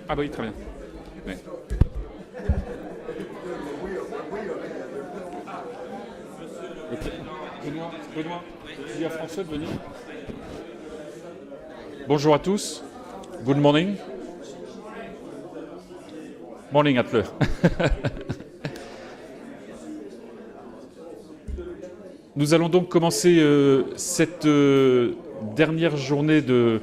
Ah bah oui, très bien. Ouais. Ok. Benoît, tu dis à François de venir. Bonjour à tous. Good morning. Morning Atle. Nous allons donc commencer cette dernière journée de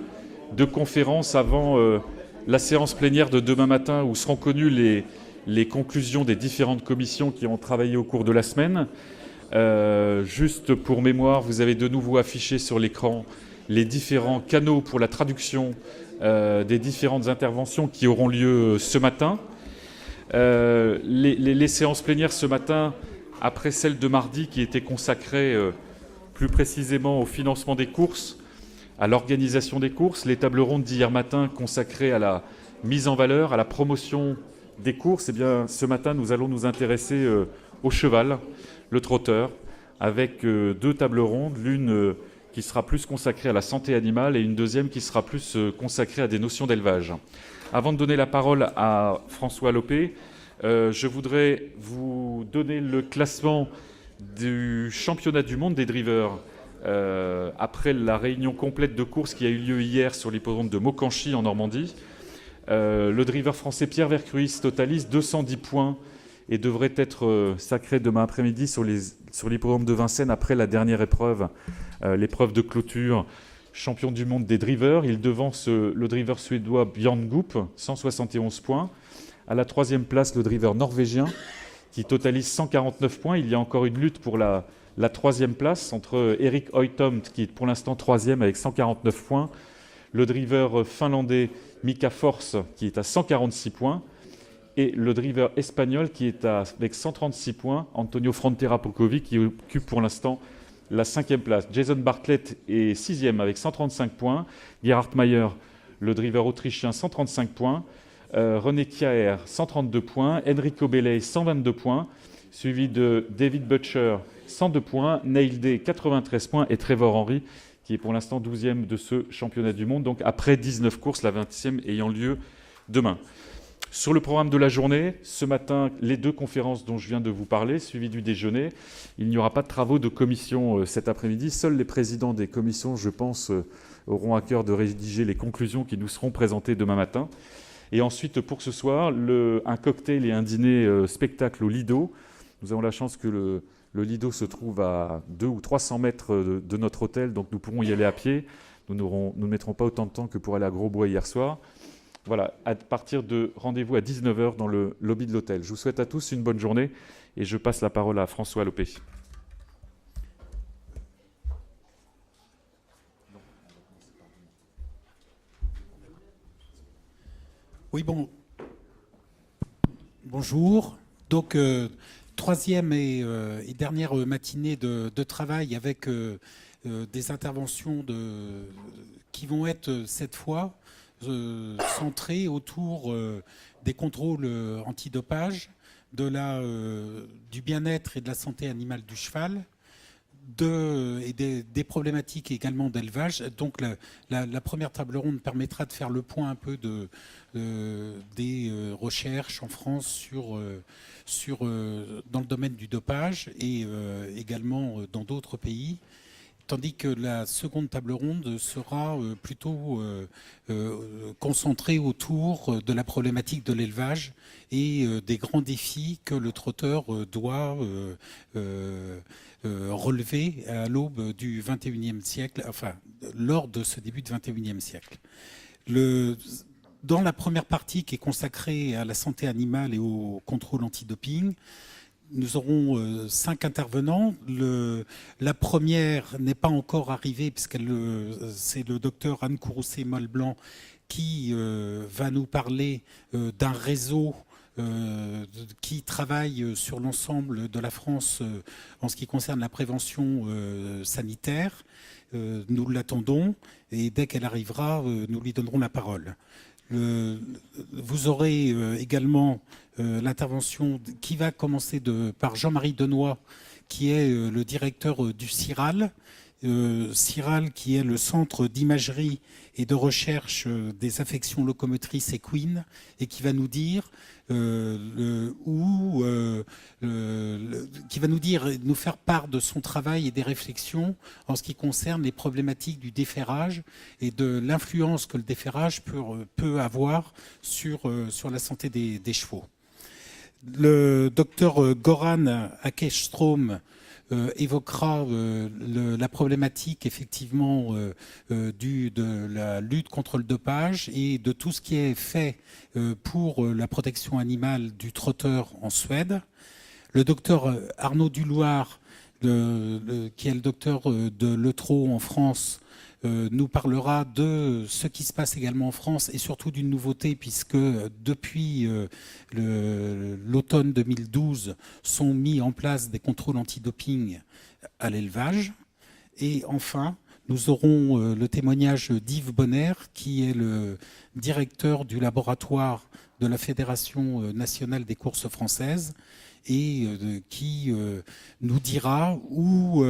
conférence avant la séance plénière de demain matin où seront connues les conclusions des différentes commissions qui ont travaillé au cours de la semaine. Juste pour mémoire, vous avez de nouveau affiché sur l'écran les différents canaux pour la traduction des différentes interventions qui auront lieu ce matin. Les séances plénières ce matin, après celle de mardi qui était consacrée plus précisément au financement des courses, à l'organisation des courses, les tables rondes d'hier matin consacrées à la mise en valeur, à la promotion des courses, eh bien, ce matin nous allons nous intéresser au cheval, le trotteur, avec deux tables rondes, l'une qui sera plus consacrée à la santé animale et une deuxième qui sera plus consacrée à des notions d'élevage. Avant de donner la parole à François Lopé, je voudrais vous donner le classement du championnat du monde des drivers après la réunion complète de course qui a eu lieu hier sur l'hippodrome de Maucanchy en Normandie. Le driver français Pierre Vercruis totalise 210 points et devrait être sacré demain après-midi sur l'hippodrome de Vincennes après la dernière épreuve, l'épreuve de clôture, champion du monde des drivers. Il devance le driver suédois Björn Goop, 171 points. À la troisième place, le driver norvégien qui totalise 149 points. Il y a encore une lutte pour la troisième place entre Erik Hoytomt, qui est pour l'instant troisième avec 149 points, le driver finlandais Mika Force, qui est à 146 points, et le driver espagnol qui est avec 136 points, Antonio Frontera Pocovi, qui occupe pour l'instant la cinquième place. Jason Bartlett est sixième avec 135 points, Gerhard Mayer, le driver autrichien, 135 points, René Kjaer, 132 points, Enrico Belley, 122 points, suivi de David Butcher, 102 points, Neil Day, 93 points, et Trevor Henry, qui est pour l'instant 12e de ce championnat du monde, donc après 19 courses, la 20e ayant lieu demain. Sur le programme de la journée, ce matin, les deux conférences dont je viens de vous parler, suivies du déjeuner. Il n'y aura pas de travaux de commission cet après-midi. Seuls les présidents des commissions, je pense, auront à cœur de rédiger les conclusions qui nous seront présentées demain matin. Et ensuite, pour ce soir, un cocktail et un dîner spectacle au Lido. Nous avons la chance que le Lido se trouve à 200 ou 300 mètres de notre hôtel, donc nous pourrons y aller à pied. Nous ne mettrons pas autant de temps que pour aller à Grosbois hier soir. Voilà, à partir de rendez-vous à 19h dans le lobby de l'hôtel. Je vous souhaite à tous une bonne journée et je passe la parole à François Lopé. Oui, bonjour. Donc, troisième et dernière matinée de travail avec des interventions qui vont être cette fois centrées autour des contrôles antidopage, du bien-être et de la santé animale du cheval, et des problématiques également d'élevage. Donc la première table ronde permettra de faire le point un peu des recherches en France dans le domaine du dopage et également dans d'autres pays. Tandis que la seconde table ronde sera plutôt concentrée autour de la problématique de l'élevage et des grands défis que le trotteur doit relever à l'aube du XXIe siècle, enfin, lors de ce début du XXIe siècle. Dans la première partie qui est consacrée à la santé animale et au contrôle antidoping, nous aurons 5 intervenants. La première n'est pas encore arrivée, c'est le docteur Anne Courroucé-Malblanc qui va nous parler d'un réseau qui travaille sur l'ensemble de la France en ce qui concerne la prévention sanitaire. Nous l'attendons et dès qu'elle arrivera, nous lui donnerons la parole. Vous aurez également l'intervention qui va commencer par Jean-Marie Denoy, qui est le directeur du CIRAL CIRAL, qui est le centre d'imagerie et de recherche des affections locomotrices équines, et qui va nous dire nous faire part de son travail et des réflexions en ce qui concerne les problématiques du déferrage et de l'influence que le déferrage peut avoir sur la santé des chevaux. Le docteur Goran Åkerström évoquera la problématique effectivement de la lutte contre le dopage et de tout ce qui est fait pour la protection animale du trotteur en Suède. Le docteur Arnaud Duloir, qui est le docteur de l'Eutro en France, nous parlera de ce qui se passe également en France et surtout d'une nouveauté, puisque depuis l'automne 2012 sont mis en place des contrôles antidoping à l'élevage. Et enfin, nous aurons le témoignage d'Yves Bonner, qui est le directeur du laboratoire de la Fédération nationale des courses françaises et qui nous dira où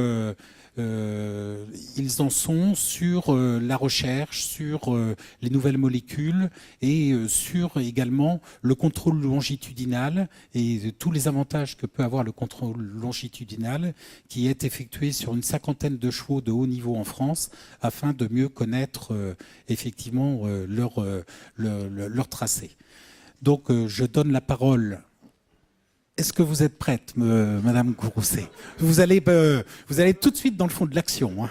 ils en sont sur la recherche, sur les nouvelles molécules et sur également le contrôle longitudinal et tous les avantages que peut avoir le contrôle longitudinal qui est effectué sur une 50aine de chevaux de haut niveau en France afin de mieux connaître effectivement leur tracé. Donc je donne la parole. Est-ce que vous êtes prête, Madame Grousset ? Vous allez tout de suite dans le fond de l'action. Hein.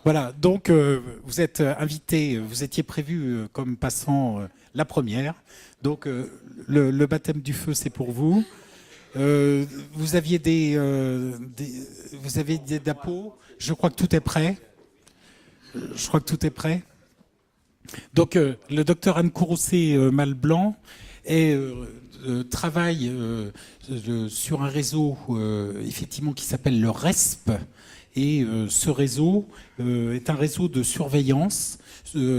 Voilà, donc vous êtes invité, vous étiez prévu comme passant la première. Donc le baptême du feu, c'est pour vous. Vous aviez des dapos. Je crois que tout est prêt. Donc le docteur Anne Courroucé-Malblanc travaille sur un réseau effectivement qui s'appelle le RESP. Et ce réseau est un réseau de surveillance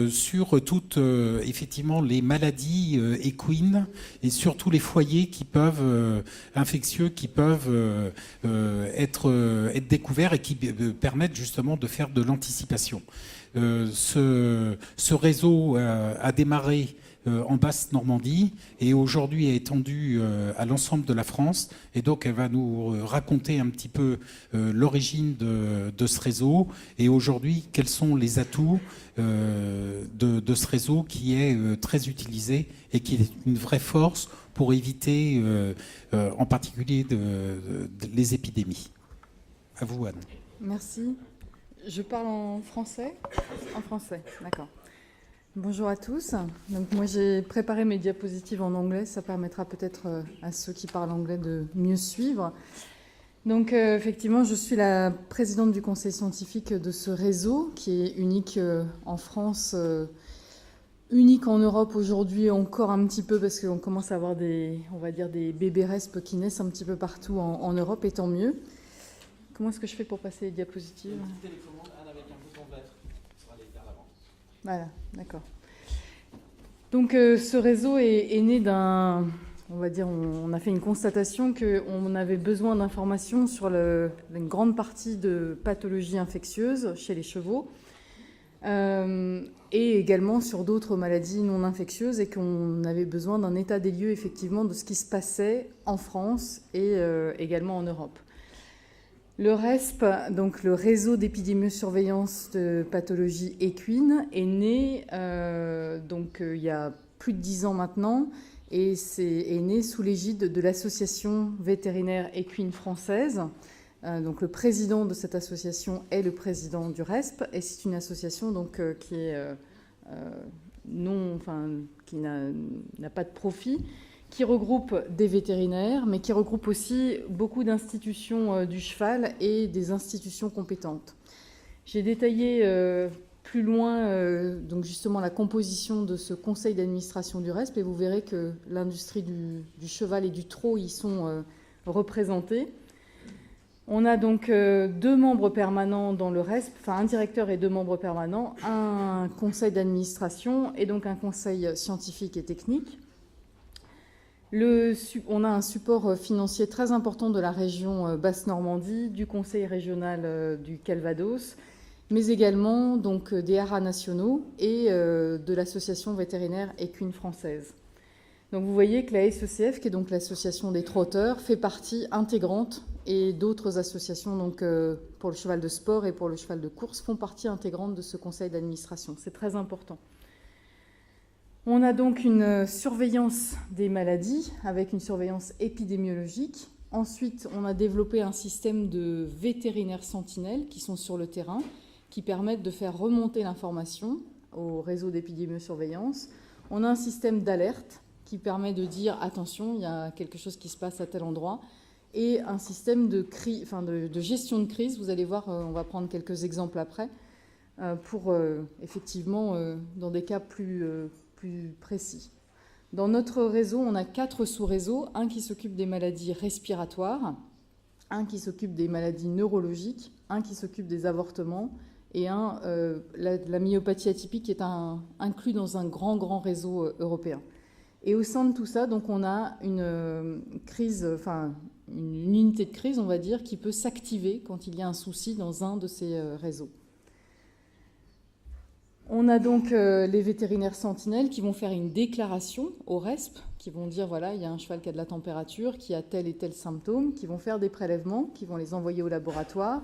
sur toutes effectivement les maladies équines et sur tous les foyers qui peuvent infectieux qui peuvent être découverts et qui permettent justement de faire de l'anticipation. Ce réseau a démarré en Basse-Normandie et aujourd'hui est étendue à l'ensemble de la France. Et donc, elle va nous raconter un petit peu l'origine de ce réseau et aujourd'hui, quels sont les atouts de ce réseau qui est très utilisé et qui est une vraie force pour éviter en particulier les épidémies. À vous, Anne. Merci. Je parle en français ? En français, d'accord. Bonjour à tous. Donc moi j'ai préparé mes diapositives en anglais, ça permettra peut-être à ceux qui parlent anglais de mieux suivre. Donc effectivement, je suis la présidente du conseil scientifique de ce réseau qui est unique en France, unique en Europe aujourd'hui encore un petit peu parce qu'on commence à avoir des bébés RESP qui naissent un petit peu partout en Europe et tant mieux. Comment est-ce que je fais pour passer les diapositives ? Avec un bouton vert, ça va aller vers l'avant. Voilà, d'accord. Donc ce réseau est né on a fait une constatation qu'on avait besoin d'informations sur une grande partie de pathologies infectieuses chez les chevaux et également sur d'autres maladies non infectieuses et qu'on avait besoin d'un état des lieux effectivement de ce qui se passait en France et également en Europe. Le RESP, donc le réseau d'épidémiosurveillance de pathologies équines, est né il y a plus de 10 ans maintenant et est né sous l'égide de l'association vétérinaire équine française. Donc le président de cette association est le président du RESP et c'est une association donc qui n'a pas de profit, qui regroupe des vétérinaires, mais qui regroupe aussi beaucoup d'institutions du cheval et des institutions compétentes. J'ai détaillé plus loin donc justement la composition de ce conseil d'administration du RESP et vous verrez que l'industrie du cheval et du trot y sont représentés. On a donc 2 membres permanents dans le RESP, enfin un directeur et 2 membres permanents, un conseil d'administration et donc un conseil scientifique et technique. On a un support financier très important de la région Basse-Normandie, du Conseil régional du Calvados, mais également donc, des haras nationaux et de l'association vétérinaire équine française. Donc vous voyez que la SECF, qui est donc l'association des trotteurs, fait partie intégrante, et d'autres associations donc, pour le cheval de sport et pour le cheval de course font partie intégrante de ce conseil d'administration. C'est très important. On a donc une surveillance des maladies avec une surveillance épidémiologique. Ensuite, on a développé un système de vétérinaires sentinelles qui sont sur le terrain, qui permettent de faire remonter l'information au réseau d'épidémiosurveillance. On a un système d'alerte qui permet de dire « attention, il y a quelque chose qui se passe à tel endroit », et un système de gestion de crise. Vous allez voir, on va prendre quelques exemples après, pour effectivement, dans des cas plus précis. Dans notre réseau, on a 4 sous-réseaux, un qui s'occupe des maladies respiratoires, un qui s'occupe des maladies neurologiques, un qui s'occupe des avortements, et la myopathie atypique qui est inclus dans un grand réseau européen. Et au sein de tout ça, donc, on a une unité de crise, on va dire, qui peut s'activer quand il y a un souci dans un de ces réseaux. On a donc les vétérinaires sentinelles qui vont faire une déclaration au RESP, qui vont dire, voilà, il y a un cheval qui a de la température, qui a tel et tel symptôme, qui vont faire des prélèvements, qui vont les envoyer au laboratoire.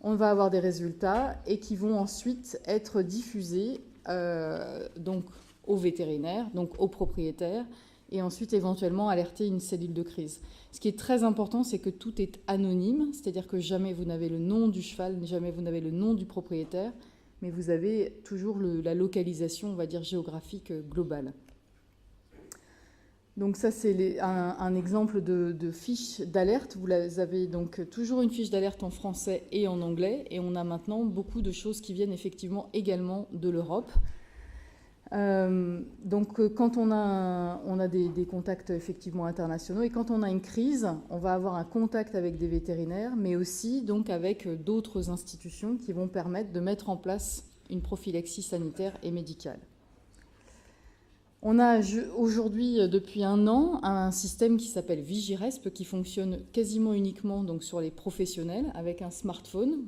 On va avoir des résultats et qui vont ensuite être diffusés donc, aux vétérinaires, donc aux propriétaires, et ensuite éventuellement alerter une cellule de crise. Ce qui est très important, c'est que tout est anonyme, c'est-à-dire que jamais vous n'avez le nom du cheval, jamais vous n'avez le nom du propriétaire, mais vous avez toujours la localisation, on va dire, géographique globale. Donc ça, c'est un exemple de fiche d'alerte. Vous avez donc toujours une fiche d'alerte en français et en anglais, et on a maintenant beaucoup de choses qui viennent effectivement également de l'Europe. Donc quand on a des contacts effectivement internationaux, et quand on a une crise, on va avoir un contact avec des vétérinaires, mais aussi donc avec d'autres institutions qui vont permettre de mettre en place une prophylaxie sanitaire et médicale. On a aujourd'hui, depuis 1 an, un système qui s'appelle Vigiresp, qui fonctionne quasiment uniquement donc, sur les professionnels, avec un smartphone.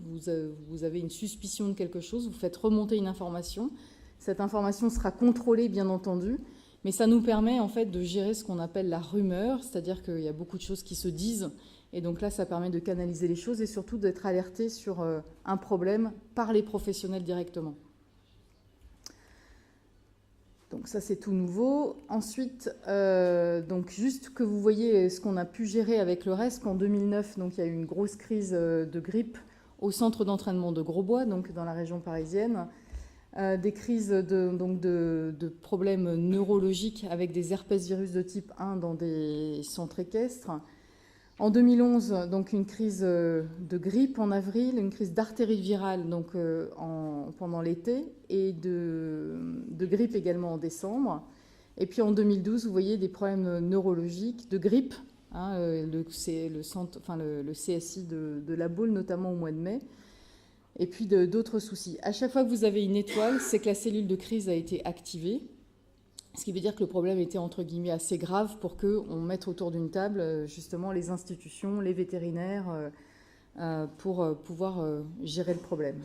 Vous avez une suspicion de quelque chose, vous faites remonter une information. Cette information sera contrôlée, bien entendu, mais ça nous permet en fait de gérer ce qu'on appelle la rumeur, c'est-à-dire qu'il y a beaucoup de choses qui se disent, et donc là, ça permet de canaliser les choses et surtout d'être alerté sur un problème par les professionnels directement. Donc ça, c'est tout nouveau. Ensuite, donc juste que vous voyez ce qu'on a pu gérer avec le RESP. En 2009, donc, il y a eu une grosse crise de grippe au centre d'entraînement de Grosbois, donc dans la région parisienne. Des crises de problèmes neurologiques avec des herpès-virus de type 1 dans des centres équestres. En 2011, donc une crise de grippe en avril, une crise d'artérite virale donc, pendant l'été et de grippe également en décembre. Et puis en 2012, vous voyez des problèmes neurologiques de grippe, hein, le CSI de La Baule, notamment au mois de mai, et puis d'autres soucis. À chaque fois que vous avez une étoile, c'est que la cellule de crise a été activée. Ce qui veut dire que le problème était, entre guillemets, assez grave pour qu'on mette autour d'une table, justement, les institutions, les vétérinaires, pour pouvoir gérer le problème.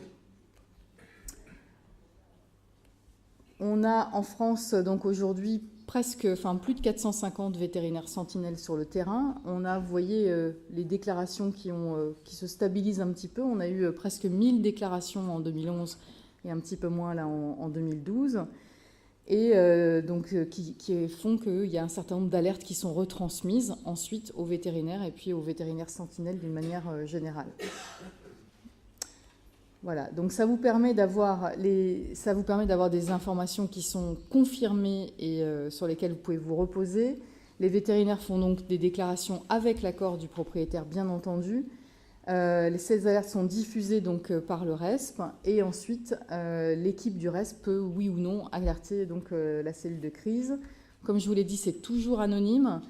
On a en France, donc aujourd'hui, plus de 450 vétérinaires sentinelles sur le terrain. On a, vous voyez, les déclarations qui se stabilisent un petit peu. On a eu presque 1000 déclarations en 2011 et un petit peu moins là en 2012. Et qui font qu'il y a un certain nombre d'alertes qui sont retransmises ensuite aux vétérinaires et puis aux vétérinaires sentinelles d'une manière générale. Voilà, donc ça vous permet d'avoir des informations qui sont confirmées et sur lesquelles vous pouvez vous reposer. Les vétérinaires font donc des déclarations avec l'accord du propriétaire, bien entendu. Ces alertes sont diffusées donc par le RESP et ensuite l'équipe du RESP peut, oui ou non, alerter donc la cellule de crise. Comme je vous l'ai dit, c'est toujours anonyme.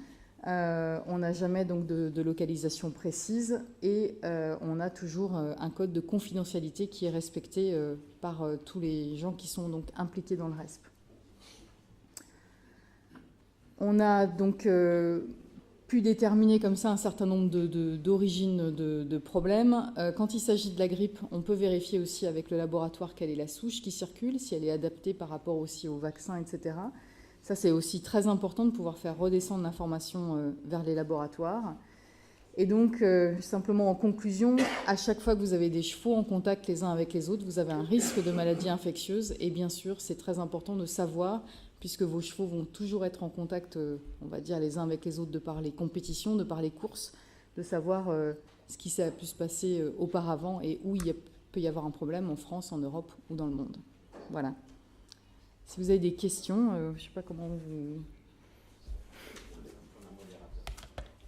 On n'a jamais donc de localisation précise et on a toujours un code de confidentialité qui est respecté par tous les gens qui sont donc impliqués dans le RESP. On a donc pu déterminer comme ça un certain nombre d'origines de problèmes. Quand il s'agit de la grippe, on peut vérifier aussi avec le laboratoire quelle est la souche qui circule, si elle est adaptée par rapport aussi au vaccin, etc. Ça, c'est aussi très important de pouvoir faire redescendre l'information vers les laboratoires. Et donc, simplement en conclusion, à chaque fois que vous avez des chevaux en contact les uns avec les autres, vous avez un risque de maladie infectieuse. Et bien sûr, c'est très important de savoir, puisque vos chevaux vont toujours être en contact, on va dire, les uns avec les autres de par les compétitions, de par les courses, de savoir ce qui s'est pu se passer auparavant et où il peut y avoir un problème en France, en Europe ou dans le monde. Voilà. Si vous avez des questions, je ne sais pas comment vous...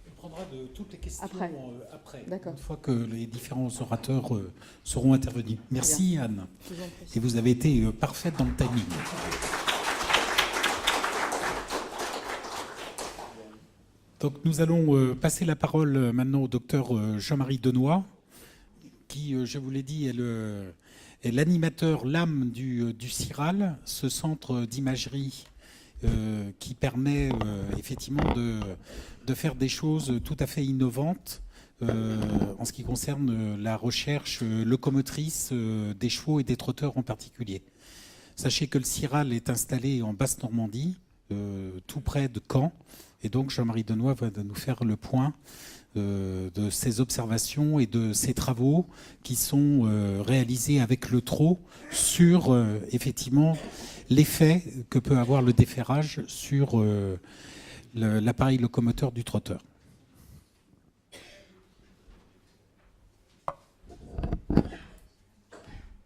On prendra de toutes les questions après D'accord. une fois que les différents orateurs seront intervenus. Merci Anne. Et vous avez été parfaite dans le timing. Donc nous allons passer la parole maintenant au docteur Jean-Marie Denoy, qui, je vous l'ai dit, est l'animateur, l'âme du CIRAL, ce centre d'imagerie qui permet effectivement de faire des choses tout à fait innovantes en ce qui concerne la recherche locomotrice des chevaux et des trotteurs en particulier. Sachez que le CIRAL est installé en Basse-Normandie, tout près de Caen, et donc Jean-Marie Denoy va nous faire le point de ses observations et de ses travaux qui sont réalisés avec le trot sur effectivement l'effet que peut avoir le déferrage sur l'appareil locomoteur du trotteur.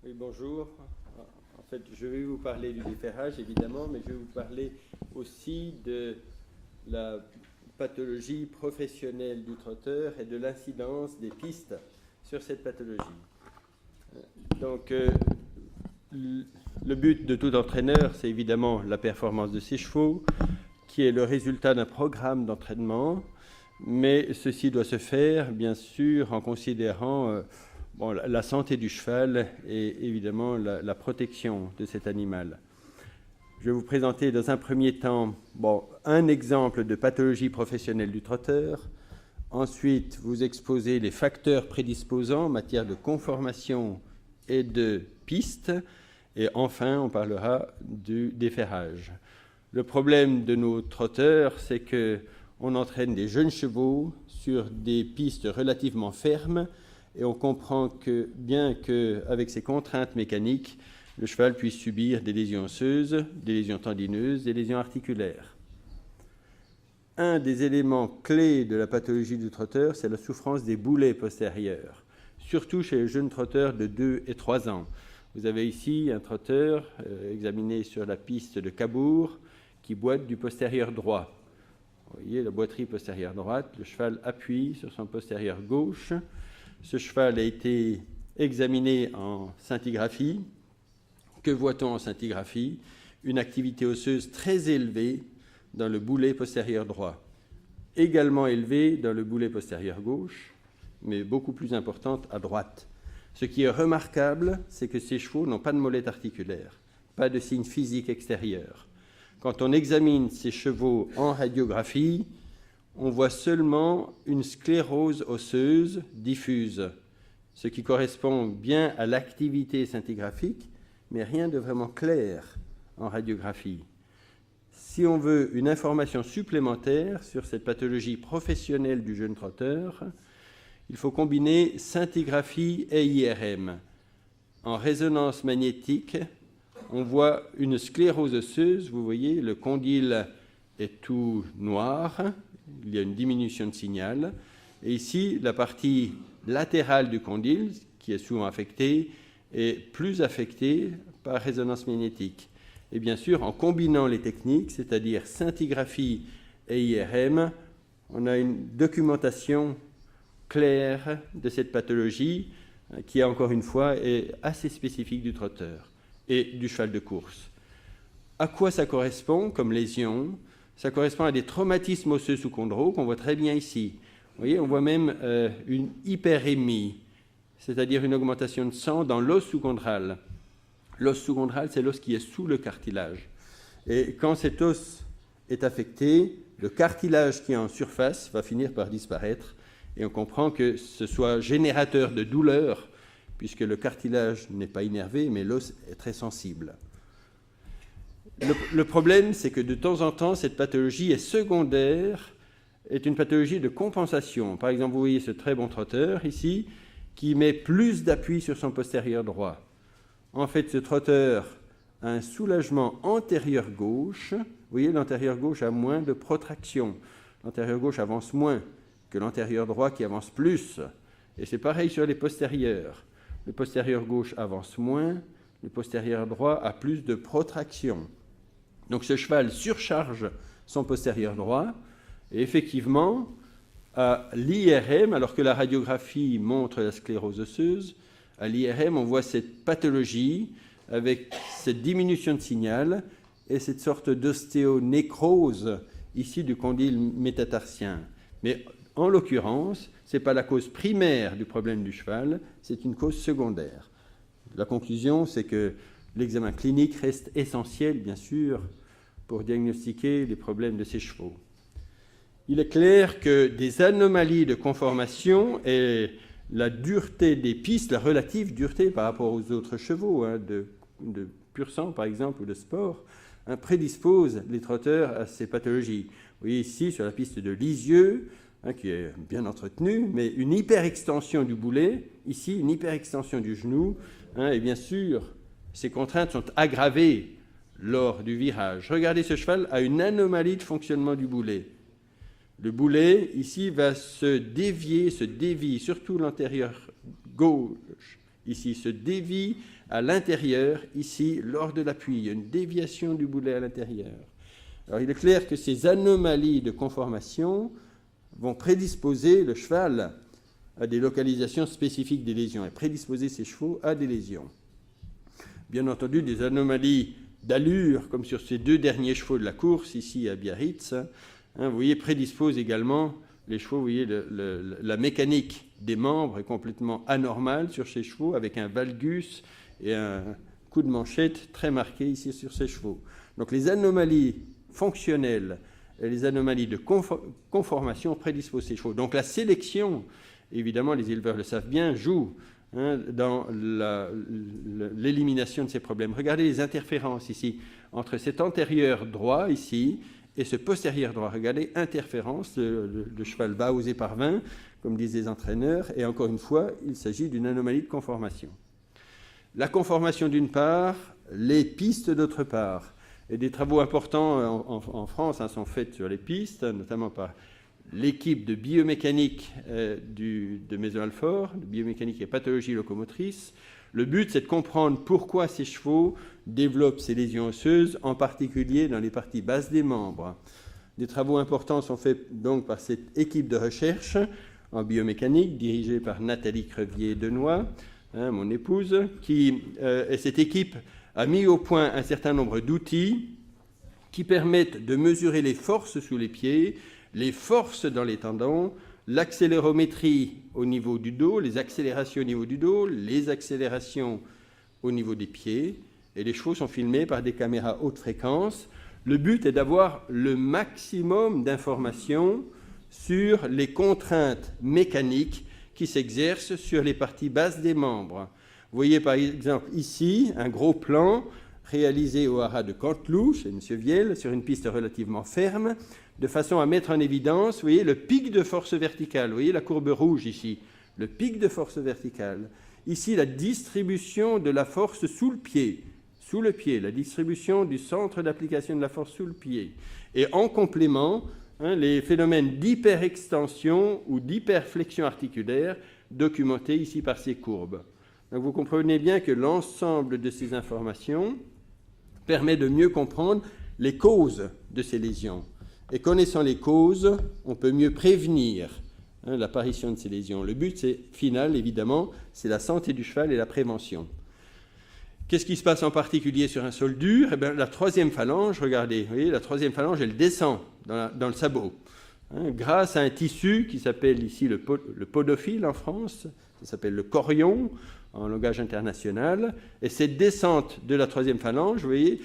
Oui, bonjour. En fait, je vais vous parler du déferrage, évidemment, mais je vais vous parler aussi de la pathologie professionnelle du trotteur et de l'incidence des pistes sur cette pathologie. Donc, le but de tout entraîneur, c'est évidemment la performance de ses chevaux, qui est le résultat d'un programme d'entraînement, mais ceci doit se faire, bien sûr, en considérant la santé du cheval et évidemment la protection de cet animal. Je vais vous présenter dans un premier temps un exemple de pathologie professionnelle du trotteur. Ensuite, vous exposer les facteurs prédisposants en matière de conformation et de piste. Et enfin, on parlera du déferrage. Le problème de nos trotteurs, c'est qu'on entraîne des jeunes chevaux sur des pistes relativement fermes et on comprend que bien qu'avec ces contraintes mécaniques, le cheval puisse subir des lésions osseuses, des lésions tendineuses, des lésions articulaires. Un des éléments clés de la pathologie du trotteur, c'est la souffrance des boulets postérieurs, surtout chez les jeunes trotteurs de 2 et 3 ans. Vous avez ici un trotteur examiné sur la piste de Cabourg qui boite du postérieur droit. Vous voyez la boiterie postérieure droite, le cheval appuie sur son postérieur gauche. Ce cheval a été examiné en scintigraphie. Que voit-on en scintigraphie? Une activité osseuse très élevée dans le boulet postérieur droit, également élevée dans le boulet postérieur gauche, mais beaucoup plus importante à droite. Ce qui est remarquable, c'est que ces chevaux n'ont pas de mollette articulaire, pas de signe physique extérieur. Quand on examine ces chevaux en radiographie, on voit seulement une sclérose osseuse diffuse, ce qui correspond bien à l'activité scintigraphique, mais rien de vraiment clair en radiographie. Si on veut une information supplémentaire sur cette pathologie professionnelle du jeune trotteur, il faut combiner scintigraphie et IRM. En résonance magnétique, on voit une sclérose osseuse. Vous voyez, le condyle est tout noir, il y a une diminution de signal. Et ici, la partie latérale du condyle, qui est souvent affectée, est plus affectée par résonance magnétique. Et bien sûr, en combinant les techniques, c'est-à-dire scintigraphie et IRM, on a une documentation claire de cette pathologie qui, encore une fois, est assez spécifique du trotteur et du cheval de course. À quoi ça correspond comme lésion? Ça correspond à des traumatismes osseux sous-chondraux qu'on voit très bien ici. Vous voyez, on voit même une hyperémie, c'est-à-dire une augmentation de sang dans l'os sous-chondral. L'os sous-chondral, c'est l'os qui est sous le cartilage. Et quand cet os est affecté, le cartilage qui est en surface va finir par disparaître. Et on comprend que ce soit générateur de douleur, puisque le cartilage n'est pas innervé, mais l'os est très sensible. Le problème, c'est que de temps en temps, cette pathologie est secondaire, est une pathologie de compensation. Par exemple, vous voyez ce très bon trotteur ici, qui met plus d'appui sur son postérieur droit. En fait, ce trotteur a un soulagement antérieur gauche. Vous voyez, l'antérieur gauche a moins de protraction. L'antérieur gauche avance moins que l'antérieur droit qui avance plus. Et c'est pareil sur les postérieurs. Le postérieur gauche avance moins, le postérieur droit a plus de protraction. Donc ce cheval surcharge son postérieur droit, et effectivement, à l'IRM, alors que la radiographie montre la sclérose osseuse, à l'IRM, on voit cette pathologie avec cette diminution de signal et cette sorte d'ostéonécrose ici du condyle métatarsien. Mais en l'occurrence, ce n'est pas la cause primaire du problème du cheval, c'est une cause secondaire. La conclusion, c'est que l'examen clinique reste essentiel, bien sûr, pour diagnostiquer les problèmes de ces chevaux. Il est clair que des anomalies de conformation et la dureté des pistes, la relative dureté par rapport aux autres chevaux, de pur sang par exemple ou de sport, prédisposent les trotteurs à ces pathologies. Vous voyez ici sur la piste de Lisieux, qui est bien entretenue, mais une hyperextension du boulet, ici une hyperextension du genou, et bien sûr ces contraintes sont aggravées lors du virage. Regardez, ce cheval a une anomalie de fonctionnement du boulet. Le boulet, ici, va se dévie, surtout l'antérieur gauche, ici, se dévie à l'intérieur, ici, lors de l'appui. Il y a une déviation du boulet à l'intérieur. Alors, il est clair que ces anomalies de conformation vont prédisposer le cheval à des localisations spécifiques des lésions et prédisposer ces chevaux à des lésions. Bien entendu, des anomalies d'allure, comme sur ces deux derniers chevaux de la course, ici à Biarritz, vous voyez, prédispose également les chevaux. Vous voyez, la mécanique des membres est complètement anormale sur ces chevaux, avec un valgus et un coup de manchette très marqué ici sur ces chevaux. Donc les anomalies fonctionnelles et les anomalies de conformation prédisposent ces chevaux. Donc la sélection, évidemment, les éleveurs le savent bien, joue dans l'élimination de ces problèmes. Regardez les interférences ici entre cet antérieur droit ici et ce postérieur droit. Regardez, interférence, le cheval va oser par 20, comme disent les entraîneurs, et encore une fois, il s'agit d'une anomalie de conformation. La conformation d'une part, les pistes d'autre part. Et des travaux importants en France sont faits sur les pistes, notamment par l'équipe de biomécanique de Maison Alfort, de biomécanique et pathologie locomotrice. Le but, c'est de comprendre pourquoi ces chevaux développent ces lésions osseuses, en particulier dans les parties basses des membres. Des travaux importants sont faits donc par cette équipe de recherche en biomécanique, dirigée par Nathalie Crevier-Denoy, mon épouse, et cette équipe a mis au point un certain nombre d'outils qui permettent de mesurer les forces sous les pieds, les forces dans les tendons, l'accélérométrie au niveau du dos, les accélérations au niveau du dos, les accélérations au niveau des pieds. Et les chevaux sont filmés par des caméras haute fréquence. Le but est d'avoir le maximum d'informations sur les contraintes mécaniques qui s'exercent sur les parties basses des membres. Vous voyez par exemple ici un gros plan réalisé au haras de Canteloup, chez M. Viel, sur une piste relativement ferme, de façon à mettre en évidence, vous voyez, le pic de force verticale. Vous voyez la courbe rouge ici, le pic de force verticale. Ici, la distribution de la force sous le pied, la distribution du centre d'application de la force sous le pied. Et en complément, les phénomènes d'hyperextension ou d'hyperflexion articulaire documentés ici par ces courbes. Donc vous comprenez bien que l'ensemble de ces informations permet de mieux comprendre les causes de ces lésions. Et connaissant les causes, on peut mieux prévenir l'apparition de ces lésions. Le but final, évidemment, c'est la santé du cheval et la prévention. Qu'est-ce qui se passe en particulier sur un sol dur ? Eh bien, la troisième phalange, regardez, vous voyez, la troisième phalange, elle descend dans le sabot. Grâce à un tissu qui s'appelle ici le podophile en France, ça s'appelle le chorion en langage international, et cette descente de la troisième phalange, vous voyez,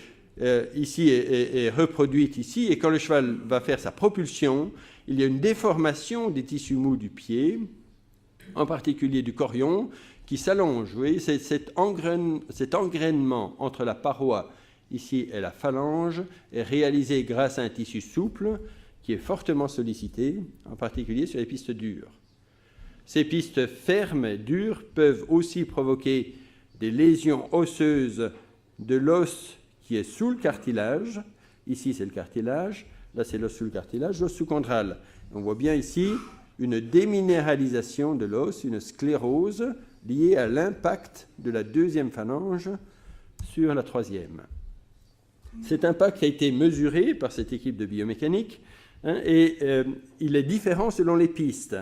ici est reproduite ici, et quand le cheval va faire sa propulsion, il y a une déformation des tissus mous du pied, en particulier du chorion, qui s'allonge. Vous voyez, c'est cet engrainement entre la paroi ici et la phalange est réalisé grâce à un tissu souple qui est fortement sollicité, en particulier sur les pistes dures. Ces pistes fermes et dures peuvent aussi provoquer des lésions osseuses de l'os qui est sous le cartilage. Ici, c'est le cartilage. Là, c'est l'os sous le cartilage, l'os sous-chondral. On voit bien ici une déminéralisation de l'os, une sclérose liée à l'impact de la deuxième phalange sur la troisième. Cet impact a été mesuré par cette équipe de biomécanique et il est différent selon les pistes.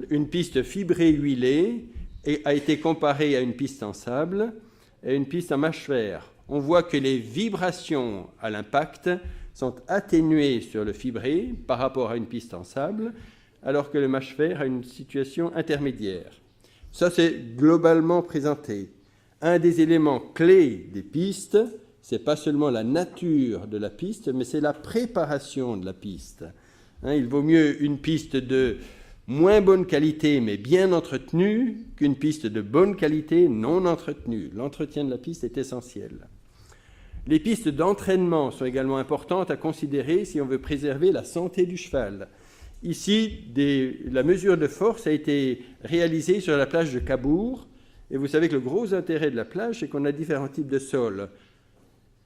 Une piste fibrée huilée a été comparée à une piste en sable et une piste en mâche-fer. On voit que les vibrations à l'impact sont atténuées sur le fibré par rapport à une piste en sable, alors que le mâche-fer a une situation intermédiaire. Ça, c'est globalement présenté. Un des éléments clés des pistes, ce n'est pas seulement la nature de la piste, mais c'est la préparation de la piste. Il vaut mieux une piste de moins bonne qualité, mais bien entretenue, qu'une piste de bonne qualité non entretenue. L'entretien de la piste est essentiel. Les pistes d'entraînement sont également importantes à considérer si on veut préserver la santé du cheval. Ici, la mesure de force a été réalisée sur la plage de Cabourg. Et vous savez que le gros intérêt de la plage, c'est qu'on a différents types de sols.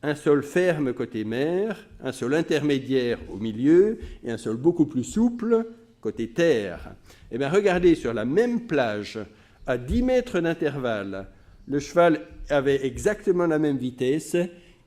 Un sol ferme côté mer, un sol intermédiaire au milieu et un sol beaucoup plus souple côté terre. Eh bien, regardez, sur la même plage, à 10 mètres d'intervalle, le cheval avait exactement la même vitesse.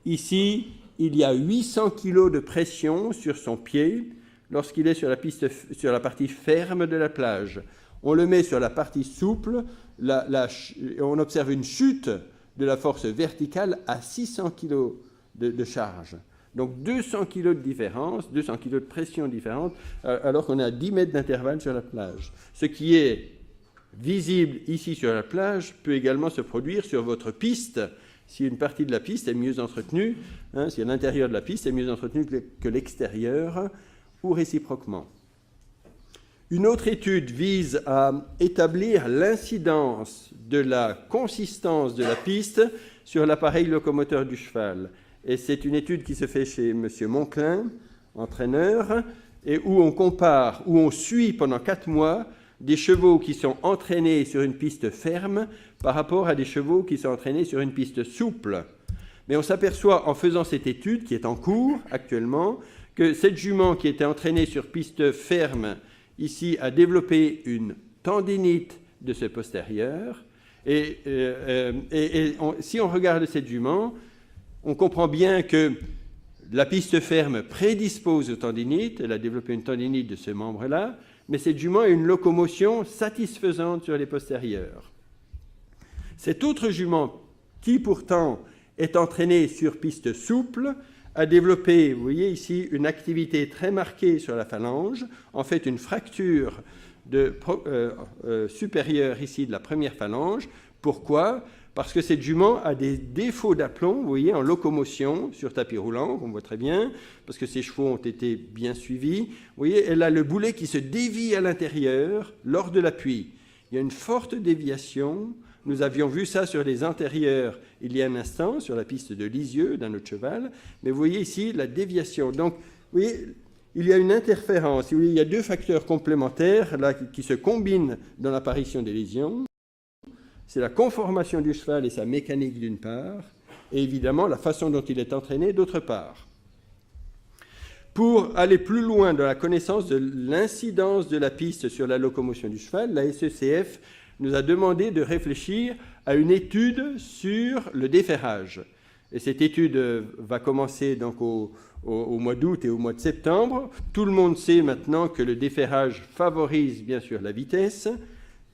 Ici, il y a 800 kg de pression sur son pied lorsqu'il est sur la partie ferme de la plage. On le met sur la partie souple, on observe une chute de la force verticale à 600 kg de charge. Donc 200 kg de différence, 200 kg de pression différente, alors qu'on est à 10 mètres d'intervalle sur la plage. Ce qui est visible ici sur la plage peut également se produire sur votre piste, si une partie de la piste est mieux entretenue, si l'intérieur de la piste est mieux entretenu que l'extérieur, ou réciproquement. Une autre étude vise à établir l'incidence de la consistance de la piste sur l'appareil locomoteur du cheval. Et c'est une étude qui se fait chez M. Monclin, entraîneur, et où on suit pendant 4 mois des chevaux qui sont entraînés sur une piste ferme par rapport à des chevaux qui sont entraînés sur une piste souple. Mais on s'aperçoit en faisant cette étude, qui est en cours actuellement, que cette jument qui était entraînée sur piste ferme, ici, a développé une tendinite de ce postérieur. Et si on regarde cette jument, on comprend bien que la piste ferme prédispose aux tendinites, elle a développé une tendinite de ce membre-là, mais cette jument a une locomotion satisfaisante sur les postérieurs. Cette autre jument, qui pourtant est entraînée sur piste souple, a développé, vous voyez ici, une activité très marquée sur la phalange, en fait une fracture supérieure ici de la première phalange. Pourquoi ? Parce que cette jument a des défauts d'aplomb, vous voyez, en locomotion sur tapis roulant, on voit très bien, parce que ses chevaux ont été bien suivis. Vous voyez, elle a le boulet qui se dévie à l'intérieur lors de l'appui. Il y a une forte déviation. Nous avions vu ça sur les antérieurs il y a un instant, sur la piste de Lisieux d'un autre cheval. Mais vous voyez ici la déviation. Donc, vous voyez, il y a une interférence. Il y a 2 facteurs complémentaires là, qui se combinent dans l'apparition des lésions. C'est la conformation du cheval et sa mécanique d'une part, et évidemment la façon dont il est entraîné d'autre part. Pour aller plus loin dans la connaissance de l'incidence de la piste sur la locomotion du cheval, la SECF nous a demandé de réfléchir à une étude sur le déferrage. Et cette étude va commencer donc au mois d'août et au mois de septembre. Tout le monde sait maintenant que le déferrage favorise bien sûr la vitesse,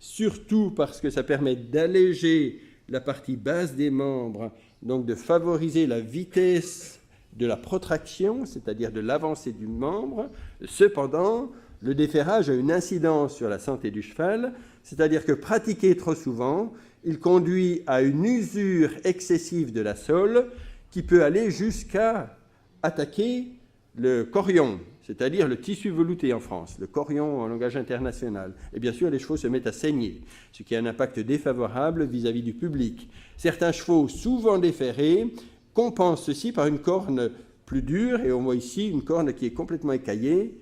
surtout parce que ça permet d'alléger la partie basse des membres, donc de favoriser la vitesse de la protraction, c'est-à-dire de l'avancée du membre. Cependant, le déferrage a une incidence sur la santé du cheval, c'est-à-dire que pratiqué trop souvent, il conduit à une usure excessive de la sole qui peut aller jusqu'à attaquer le chorion, c'est-à-dire le tissu velouté en France, le chorion en langage international. Et bien sûr, les chevaux se mettent à saigner, ce qui a un impact défavorable vis-à-vis du public. Certains chevaux, souvent déferrés, compensent ceci par une corne plus dure, et on voit ici une corne qui est complètement écaillée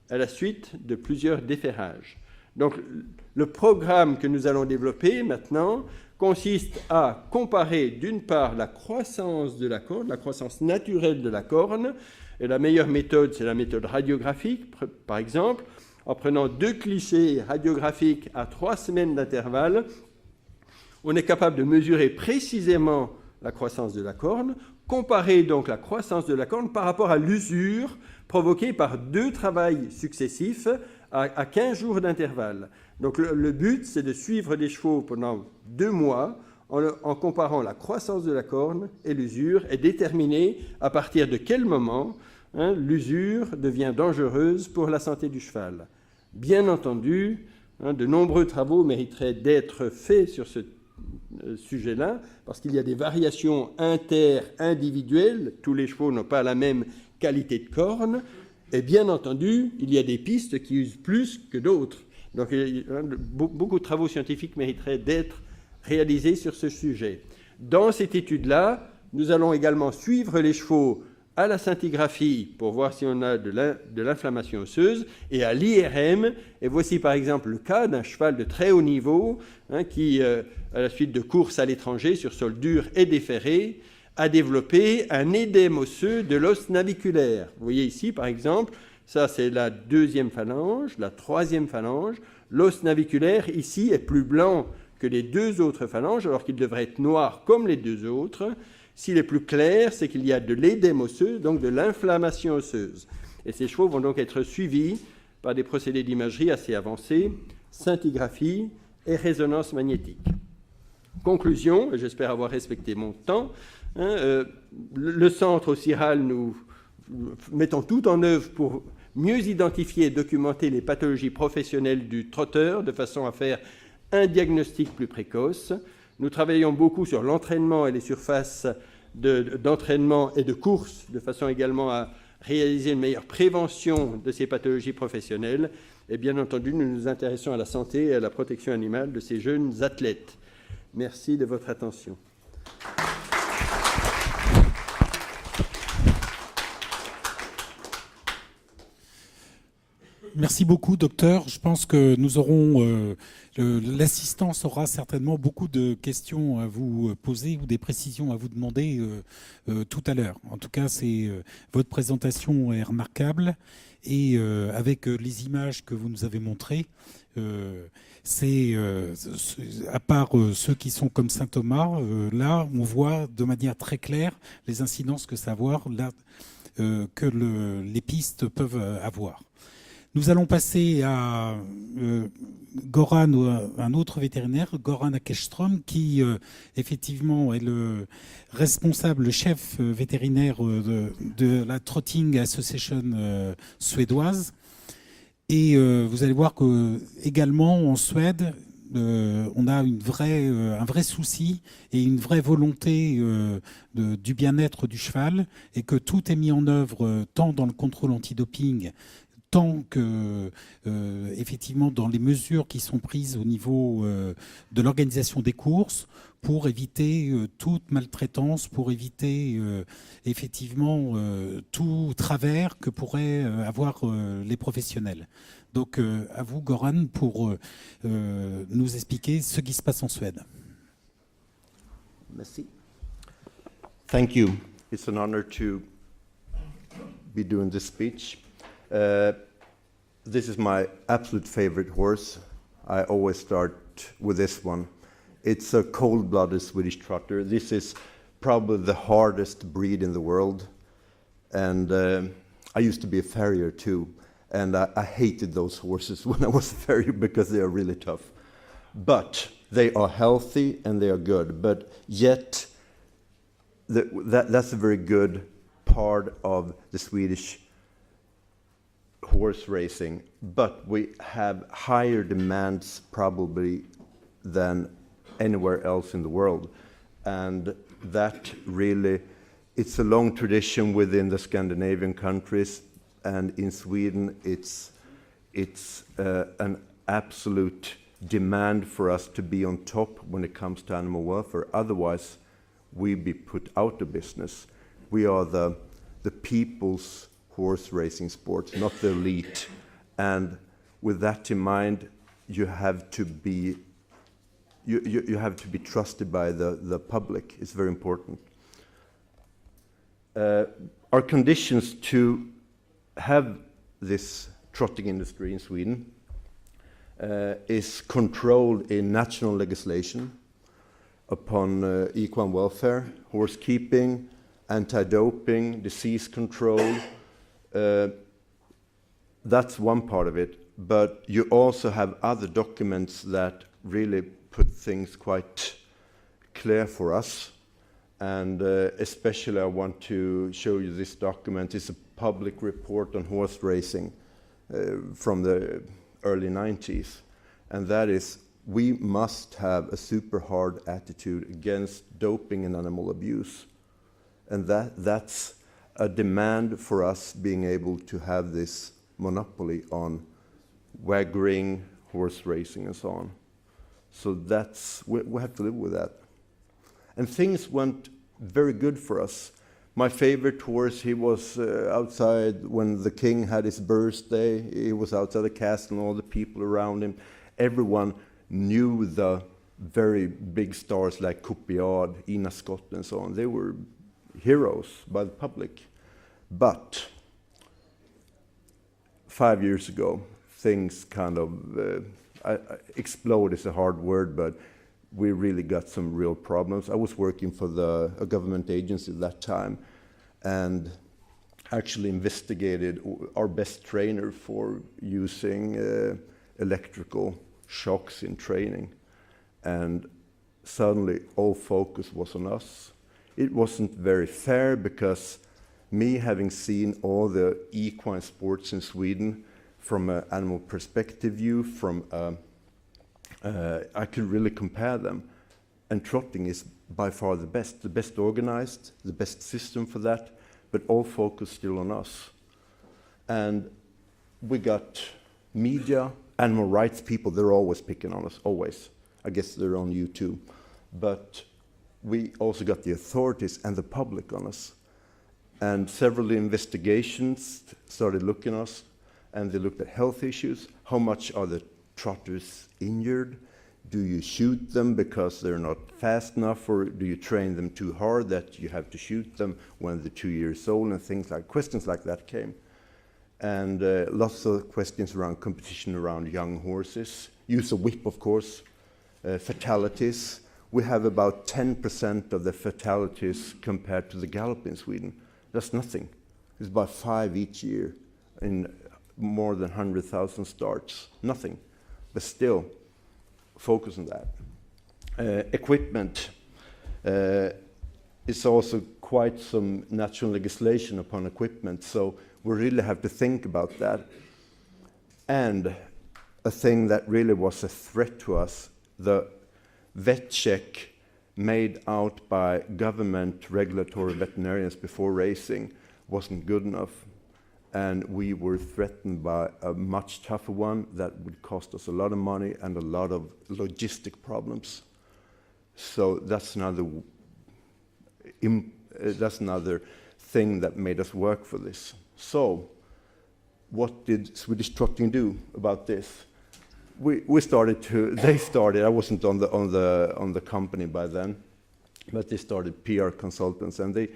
à la suite de plusieurs déferrages. Donc, le programme que nous allons développer maintenant consiste à comparer d'une part la croissance de la corne, la croissance naturelle de la corne, et la meilleure méthode, c'est la méthode radiographique, par exemple, en prenant 2 clichés radiographiques à 3 semaines d'intervalle, on est capable de mesurer précisément la croissance de la corne, comparer donc la croissance de la corne par rapport à l'usure provoquée par 2 travails successifs à 15 jours d'intervalle. Donc le but, c'est de suivre des chevaux pendant 2 mois en comparant la croissance de la corne et l'usure et déterminer à partir de quel moment l'usure devient dangereuse pour la santé du cheval. Bien entendu, de nombreux travaux mériteraient d'être faits sur ce sujet-là, parce qu'il y a des variations inter-individuelles, tous les chevaux n'ont pas la même qualité de corne, et bien entendu, il y a des pistes qui usent plus que d'autres. Donc beaucoup de travaux scientifiques mériteraient d'être réalisés sur ce sujet. Dans cette étude-là, nous allons également suivre les chevaux à la scintigraphie pour voir si on a de l'inflammation osseuse et à l'IRM. Et voici par exemple le cas d'un cheval de très haut niveau qui, à la suite de courses à l'étranger sur sol dur et déferré, a développé un édème osseux de l'os naviculaire. Vous voyez ici par exemple, ça c'est la 2e phalange, la 3e phalange. L'os naviculaire ici est plus blanc que les 2 autres phalanges, alors qu'il devrait être noir comme les 2 autres. S'il est plus clair, c'est qu'il y a de l'édème osseux, donc de l'inflammation osseuse. Et ces chevaux vont donc être suivis par des procédés d'imagerie assez avancés, scintigraphie et résonance magnétique. Conclusion, et j'espère avoir respecté mon temps, le centre au CIRAL, nous mettons tout en œuvre pour mieux identifier et documenter les pathologies professionnelles du trotteur de façon à faire un diagnostic plus précoce. Nous travaillons beaucoup sur l'entraînement et les surfaces d'entraînement et de course, de façon également à réaliser une meilleure prévention de ces pathologies professionnelles. Et bien entendu, nous nous intéressons à la santé et à la protection animale de ces jeunes athlètes. Merci de votre attention. Merci beaucoup, docteur. Je pense que nous aurons, l'assistance aura certainement beaucoup de questions à vous poser ou des précisions à vous demander tout à l'heure. En tout cas, votre présentation est remarquable et avec les images que vous nous avez montrées, à part ceux qui sont comme Saint-Thomas, là, on voit de manière très claire les incidences que ça que les pistes peuvent avoir. Nous allons passer à Goran, un autre vétérinaire, Goran Åkerström, qui effectivement est le responsable, le chef vétérinaire de la Trotting Association suédoise. Et vous allez voir que également en Suède, on a un vrai souci et une vraie volonté du bien-être du cheval, et que tout est mis en œuvre tant dans le contrôle antidoping, tant que, effectivement, dans les mesures qui sont prises au niveau de l'organisation des courses pour éviter toute maltraitance, pour éviter effectivement tout travers que pourraient avoir les professionnels. Donc, à vous, Goran, pour nous expliquer ce qui se passe en Suède. Merci. Thank you. It's an honor to be doing this speech. This is my absolute favorite horse. I always start with this one. It's a cold-blooded Swedish trotter. This is probably the hardest breed in the world. And I used to be a farrier too. And I hated those horses when I was a farrier because they are really tough. But they are healthy and they are good. But yet, that's a very good part of the Swedish horse racing, but we have higher demands probably than anywhere else in the world, and that really it's a long tradition within the Scandinavian countries, and in Sweden it's an absolute demand for us to be on top when it comes to animal welfare. Otherwise, we be put out of business. We are the people's horse racing sport, not the elite. And with that in mind, you have to be trusted by the public. It's very important. Our conditions to have this trotting industry in Sweden is controlled in national legislation upon equine welfare, horse keeping, anti-doping, disease control. That's one part of it, but you also have other documents that really put things quite clear for us. And especially I want to show you this document. It's a public report on horse racing from the early 90s. And that is, we must have a super hard attitude against doping and animal abuse. And that's a demand for us being able to have this monopoly on waggering, horse racing and so on. So we have to live with that. And things went very good for us. My favorite horse, he was outside when the king had his birthday. He was outside the castle and all the people around him. Everyone knew the very big stars like Copiad, Ina Scott and so on. They were heroes by the public. But 5 years ago, things kind of, explode is a hard word, but we really got some real problems. I was working for a government agency at that time and actually investigated our best trainer for using electrical shocks in training. And suddenly all focus was on us. It wasn't very fair because me having seen all the equine sports in Sweden from an animal perspective view, I could really compare them. And trotting is by far the best organized, the best system for that, but all focus still on us. And we got media, animal rights people, they're always picking on us, always. I guess they're on you too. But we also got the authorities and the public on us. And several investigations started looking at us, and they looked at health issues. How much are the trotters injured? Do you shoot them because they're not fast enough, or do you train them too hard that you have to shoot them when they're 2 years old? And questions like that came. And lots of questions around competition around young horses. Use of whip, of course. Fatalities. We have about 10% of the fatalities compared to the gallop in Sweden. That's nothing. It's about 5 each year in more than 100,000 starts. Nothing. But still, focus on that. Equipment. It's also quite some national legislation upon equipment, so we really have to think about that. And a thing that really was a threat to us, the vet check made out by government regulatory veterinarians before racing wasn't good enough. And we were threatened by a much tougher one that would cost us a lot of money and a lot of logistic problems. So that's another thing that made us work for this. So what did Swedish Trotting do about this? They started, I wasn't on the company by then, but they started PR consultants, and they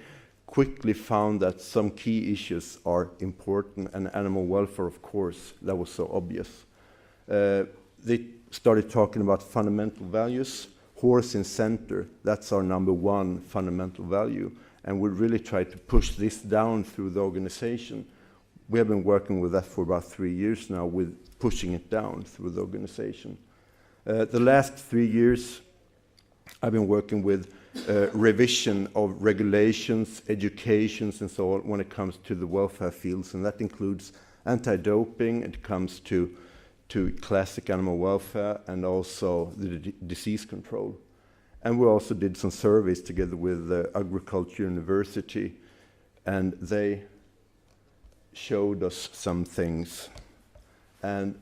quickly found that some key issues are important, and animal welfare, of course, that was so obvious. They started talking about fundamental values. Horse in center, that's our number one fundamental value, and we really tried to push this down through the organization. We have been working with that for about 3 years now, with pushing it down through the organization. The last 3 years, I've been working with revision of regulations, educations, and so on when it comes to the welfare fields, and that includes anti-doping, it comes to classic animal welfare, and also the disease control. And we also did some surveys together with the Agriculture University, and they showed us some things. And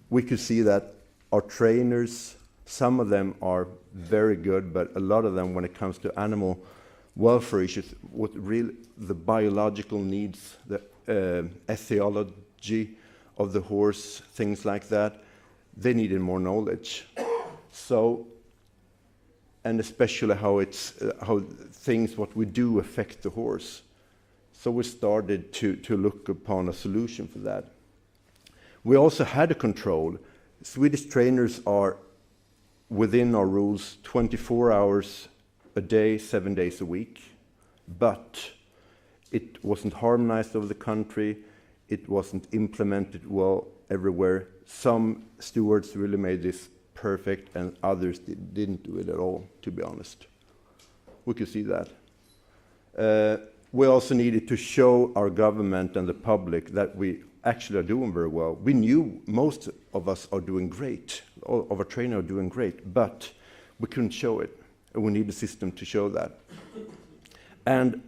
we could see that our trainers, some of them are very good, but a lot of them, when it comes to animal welfare issues, what really the biological needs, the etiology of the horse, things like that, they needed more knowledge. So, and especially how things, what we do affect the horse. So we started to look upon a solution for that. We also had a control. Swedish trainers are within our rules 24 hours a day, 7 days a week, but it wasn't harmonized over the country. It wasn't implemented well everywhere. Some stewards really made this perfect, and others didn't do it at all, to be honest. We could see that. We also needed to show our government and the public that we actually are doing very well. We knew most of us are doing great, all of our trainers are doing great, but we couldn't show it, and we need a system to show that. And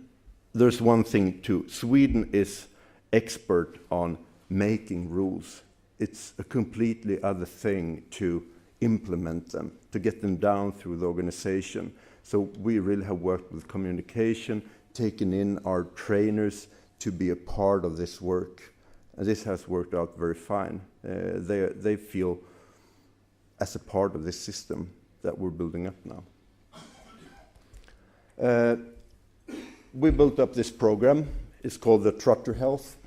there's one thing too, Sweden is expert on making rules. It's a completely other thing to implement them, to get them down through the organization. So we really have worked with communication, taken in our trainers to be a part of this work. And this has worked out very fine. They feel as a part of this system that we're building up now. We built up this program. It's called the Trotter Health.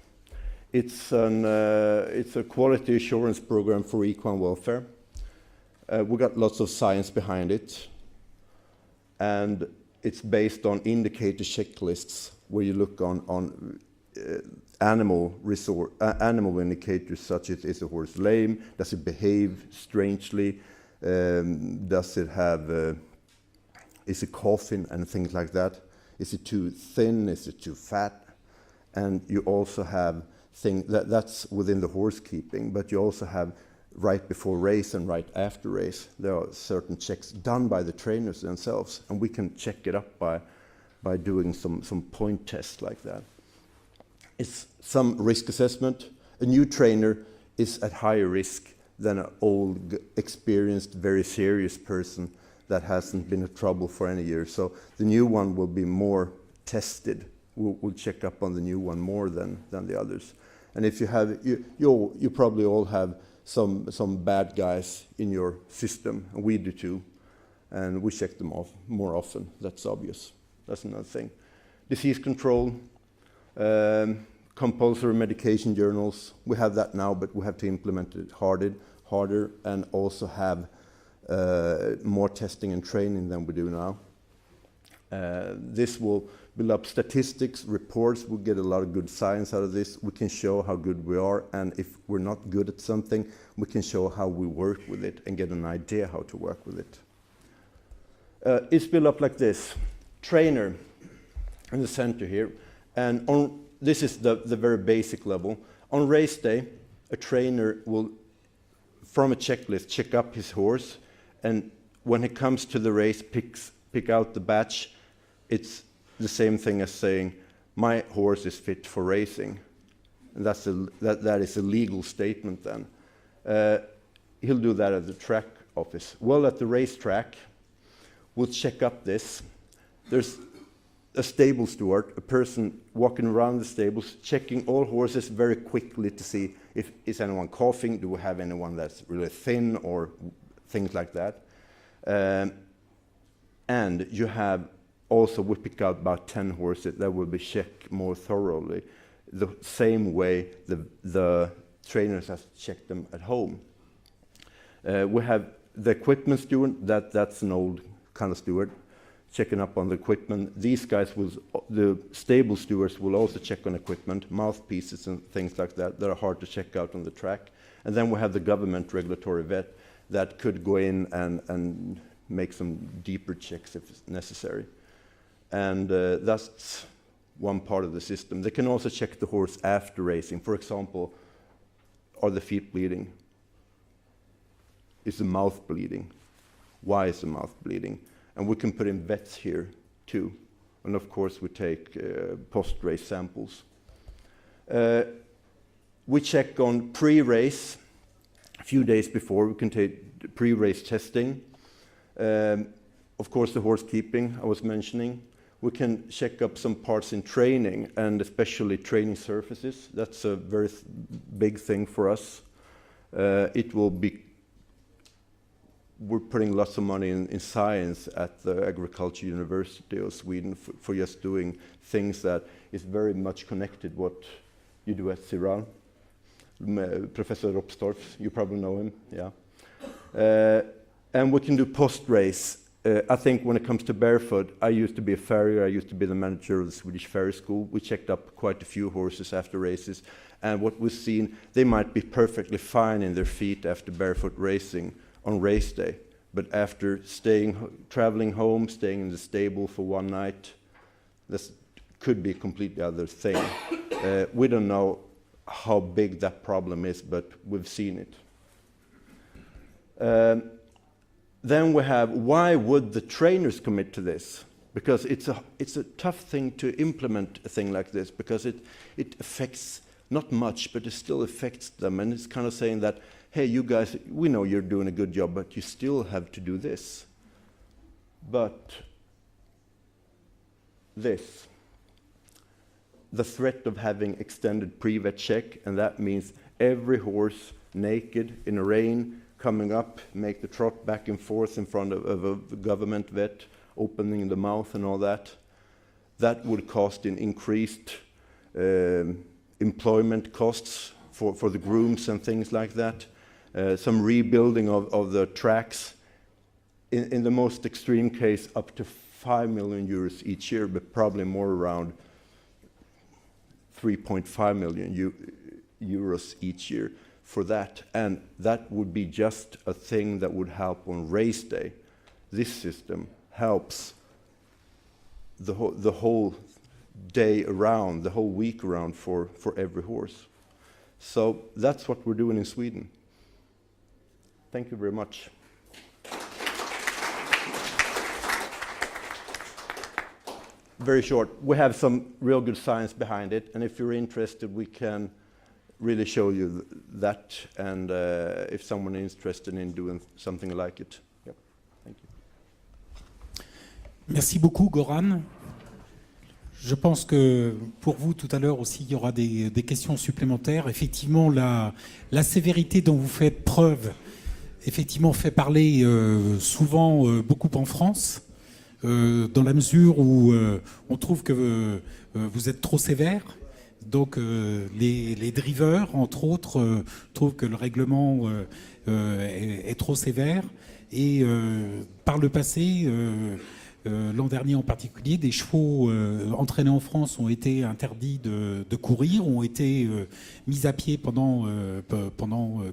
It's a quality assurance program for equine welfare. We got lots of science behind it, and it's based on indicator checklists where you look on animal indicators such as, is the horse lame, does it behave strangely, does it have, is it coughing and things like that, is it too thin, is it too fat, and you also have things that's within the horse keeping, but you also have right before race and right after race. There are certain checks done by the trainers themselves, and we can check it up by doing some point tests like that. It's some risk assessment. A new trainer is at higher risk than an old, experienced, very serious person that hasn't been in trouble for any years. So the new one will be more tested. We'll check up on the new one more than the others. And if you have, you probably all have some bad guys in your system, and we do too, and we check them off more often. That's obvious. That's another thing. Disease control, compulsory medication journals. We have that now, but we have to implement it harder, and also have more testing and training than we do now. This will build up statistics, reports. We'll get a lot of good science out of this. We can show how good we are, and if we're not good at something, we can show how we work with it and get an idea how to work with it. It's built up like this. Trainer in the center here, and this is the very basic level. On race day, a trainer will, from a checklist, check up his horse, and when he comes to the race, pick out the batch. It's the same thing as saying, my horse is fit for racing. And that is a legal statement then. He'll do that at the track office. Well, at the racetrack, we'll check up this. There's a stable steward, a person walking around the stables, checking all horses very quickly to see if is anyone coughing, do we have anyone that's really thin, or things like that. And you have also, we pick out about 10 horses that will be checked more thoroughly, the same way the trainers have checked them at home. We have the equipment steward, that's an old kind of steward, checking up on the equipment. These guys the stable stewards will also check on equipment, mouthpieces and things like that are hard to check out on the track. And then we have the government regulatory vet that could go in and make some deeper checks if it's necessary. And that's one part of the system. They can also check the horse after racing. For example, are the feet bleeding? Is the mouth bleeding? Why is the mouth bleeding? And we can put in vets here too. And of course, we take post-race samples. We check on pre-race. A few days before, we can take pre-race testing. Of course, the horse keeping I was mentioning. We can check up some parts in training, and especially training surfaces. That's a very big thing for us. It will be. We're putting lots of money in science at the Agriculture University of Sweden for just doing things that is very much connected what you do at CIRAL. Professor Ropstorff, you probably know him, yeah. And we can do post-race. I think when it comes to barefoot, I used to be a farrier, I used to be the manager of the Swedish Farrier School. We checked up quite a few horses after races, and what we've seen, they might be perfectly fine in their feet after barefoot racing on race day, but after traveling home, staying in the stable for one night, this could be a completely other thing. We don't know how big that problem is, but we've seen it. Then we have, why would the trainers commit to this? Because it's a tough thing to implement a thing like this, because it affects, not much, but it still affects them. And it's kind of saying that, hey, you guys, we know you're doing a good job, but you still have to do this. But this, the threat of having extended pre-vet check, and that means every horse naked in the rain, coming up, make the trot back and forth in front of a government vet, opening the mouth and all that. That would cost in increased employment costs for the grooms and things like that. Some rebuilding of the tracks. In the most extreme case, up to 5 million euros each year, but probably more around 3.5 million euros each year for that. And that would be just a thing that would help on race day. This system helps the whole day around, the whole week around for every horse. So that's what we're doing in Sweden. Thank you very much. Very short. We have some real good science behind it, and if you're interested, we can really show you that, and if someone is interested in doing something like it. Yep. Thank you. Merci beaucoup, Goran. Je pense que pour vous, tout à l'heure aussi, il y aura des questions supplémentaires. Effectivement, la sévérité dont vous faites preuve, effectivement, fait parler souvent beaucoup en France, dans la mesure où on trouve que vous êtes trop sévère. Donc les drivers, entre autres, trouvent que le règlement est trop sévère. Et par le passé, l'an dernier en particulier, des chevaux entraînés en France ont été interdits de courir, ont été mis à pied pendant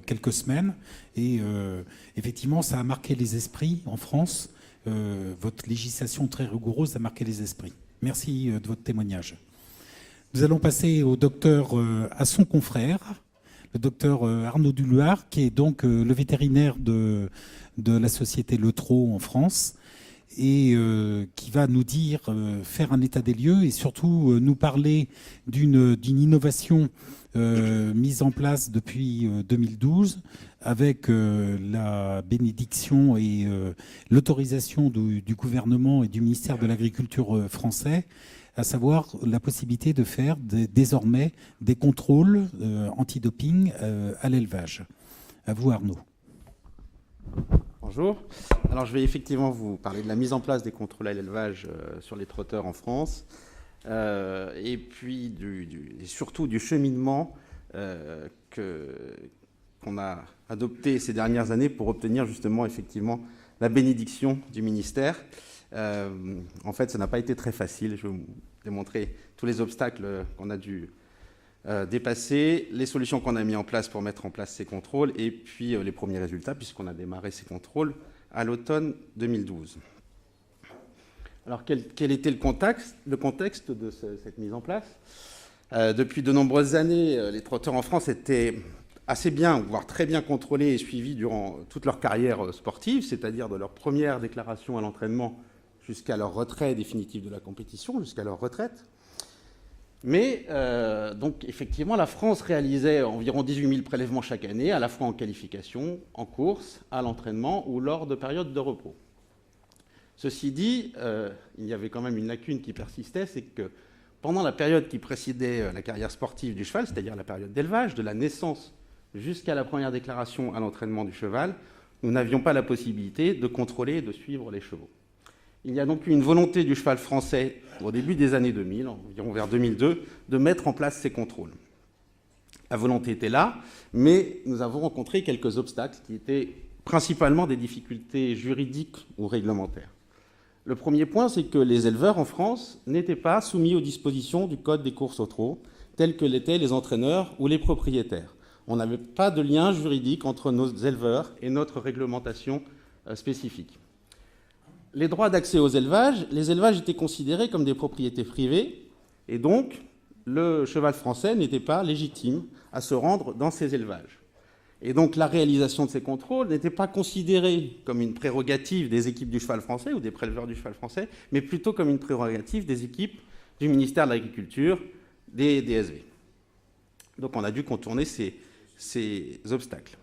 quelques semaines. Et effectivement, ça a marqué les esprits en France. Votre législation très rigoureuse a marqué les esprits. Merci de votre témoignage. Nous allons passer au docteur, à son confrère, le docteur Arnaud Duluard, qui est donc le vétérinaire de la société Le Trot en France, et qui va nous dire, faire un état des lieux et surtout nous parler d'une innovation mise en place depuis 2012 avec la bénédiction et l'autorisation du gouvernement et du ministère de l'Agriculture français, à savoir la possibilité de faire désormais des contrôles antidoping à l'élevage. À vous, Arnaud. Bonjour. Alors je vais effectivement vous parler de la mise en place des contrôles à l'élevage sur les trotteurs en France et puis et surtout du cheminement qu'on a adopté ces dernières années pour obtenir justement effectivement la bénédiction du ministère. En fait, ça n'a pas été très facile. Je vais vous démontrer tous les obstacles qu'on a dû dépasser, les solutions qu'on a mis en place pour mettre en place ces contrôles et puis les premiers résultats puisqu'on a démarré ces contrôles à l'automne 2012. Alors quel était le contexte de cette mise en place? Depuis de nombreuses années, les trotteurs en France étaient assez bien, voire très bien contrôlés et suivis durant toute leur carrière sportive, c'est-à-dire de leur première déclaration à l'entraînement jusqu'à leur retrait définitif de la compétition, jusqu'à leur retraite. Mais donc effectivement, la France réalisait environ 18 000 prélèvements chaque année, à la fois en qualification, en course, à l'entraînement ou lors de périodes de repos. Ceci dit, il y avait quand même une lacune qui persistait, c'est que pendant la période qui précédait la carrière sportive du cheval, c'est-à-dire la période d'élevage, de la naissance jusqu'à la première déclaration à l'entraînement du cheval, nous n'avions pas la possibilité de contrôler et de suivre les chevaux. Il y a donc eu une volonté du cheval français au début des années 2000, environ vers 2002, de mettre en place ces contrôles. La volonté était là, mais nous avons rencontré quelques obstacles qui étaient principalement des difficultés juridiques ou réglementaires. Le premier point, c'est que les éleveurs en France n'étaient pas soumis aux dispositions du Code des courses au trot, tels que l'étaient les entraîneurs ou les propriétaires. On n'avait pas de lien juridique entre nos éleveurs et notre réglementation spécifique. Les droits d'accès aux élevages, les élevages étaient considérés comme des propriétés privées, et donc le cheval français n'était pas légitime à se rendre dans ces élevages. Et donc la réalisation de ces contrôles n'était pas considérée comme une prérogative des équipes du cheval français ou des préleveurs du cheval français, mais plutôt comme une prérogative des équipes du ministère de l'Agriculture, des DSV. Donc on a dû contourner ces obstacles.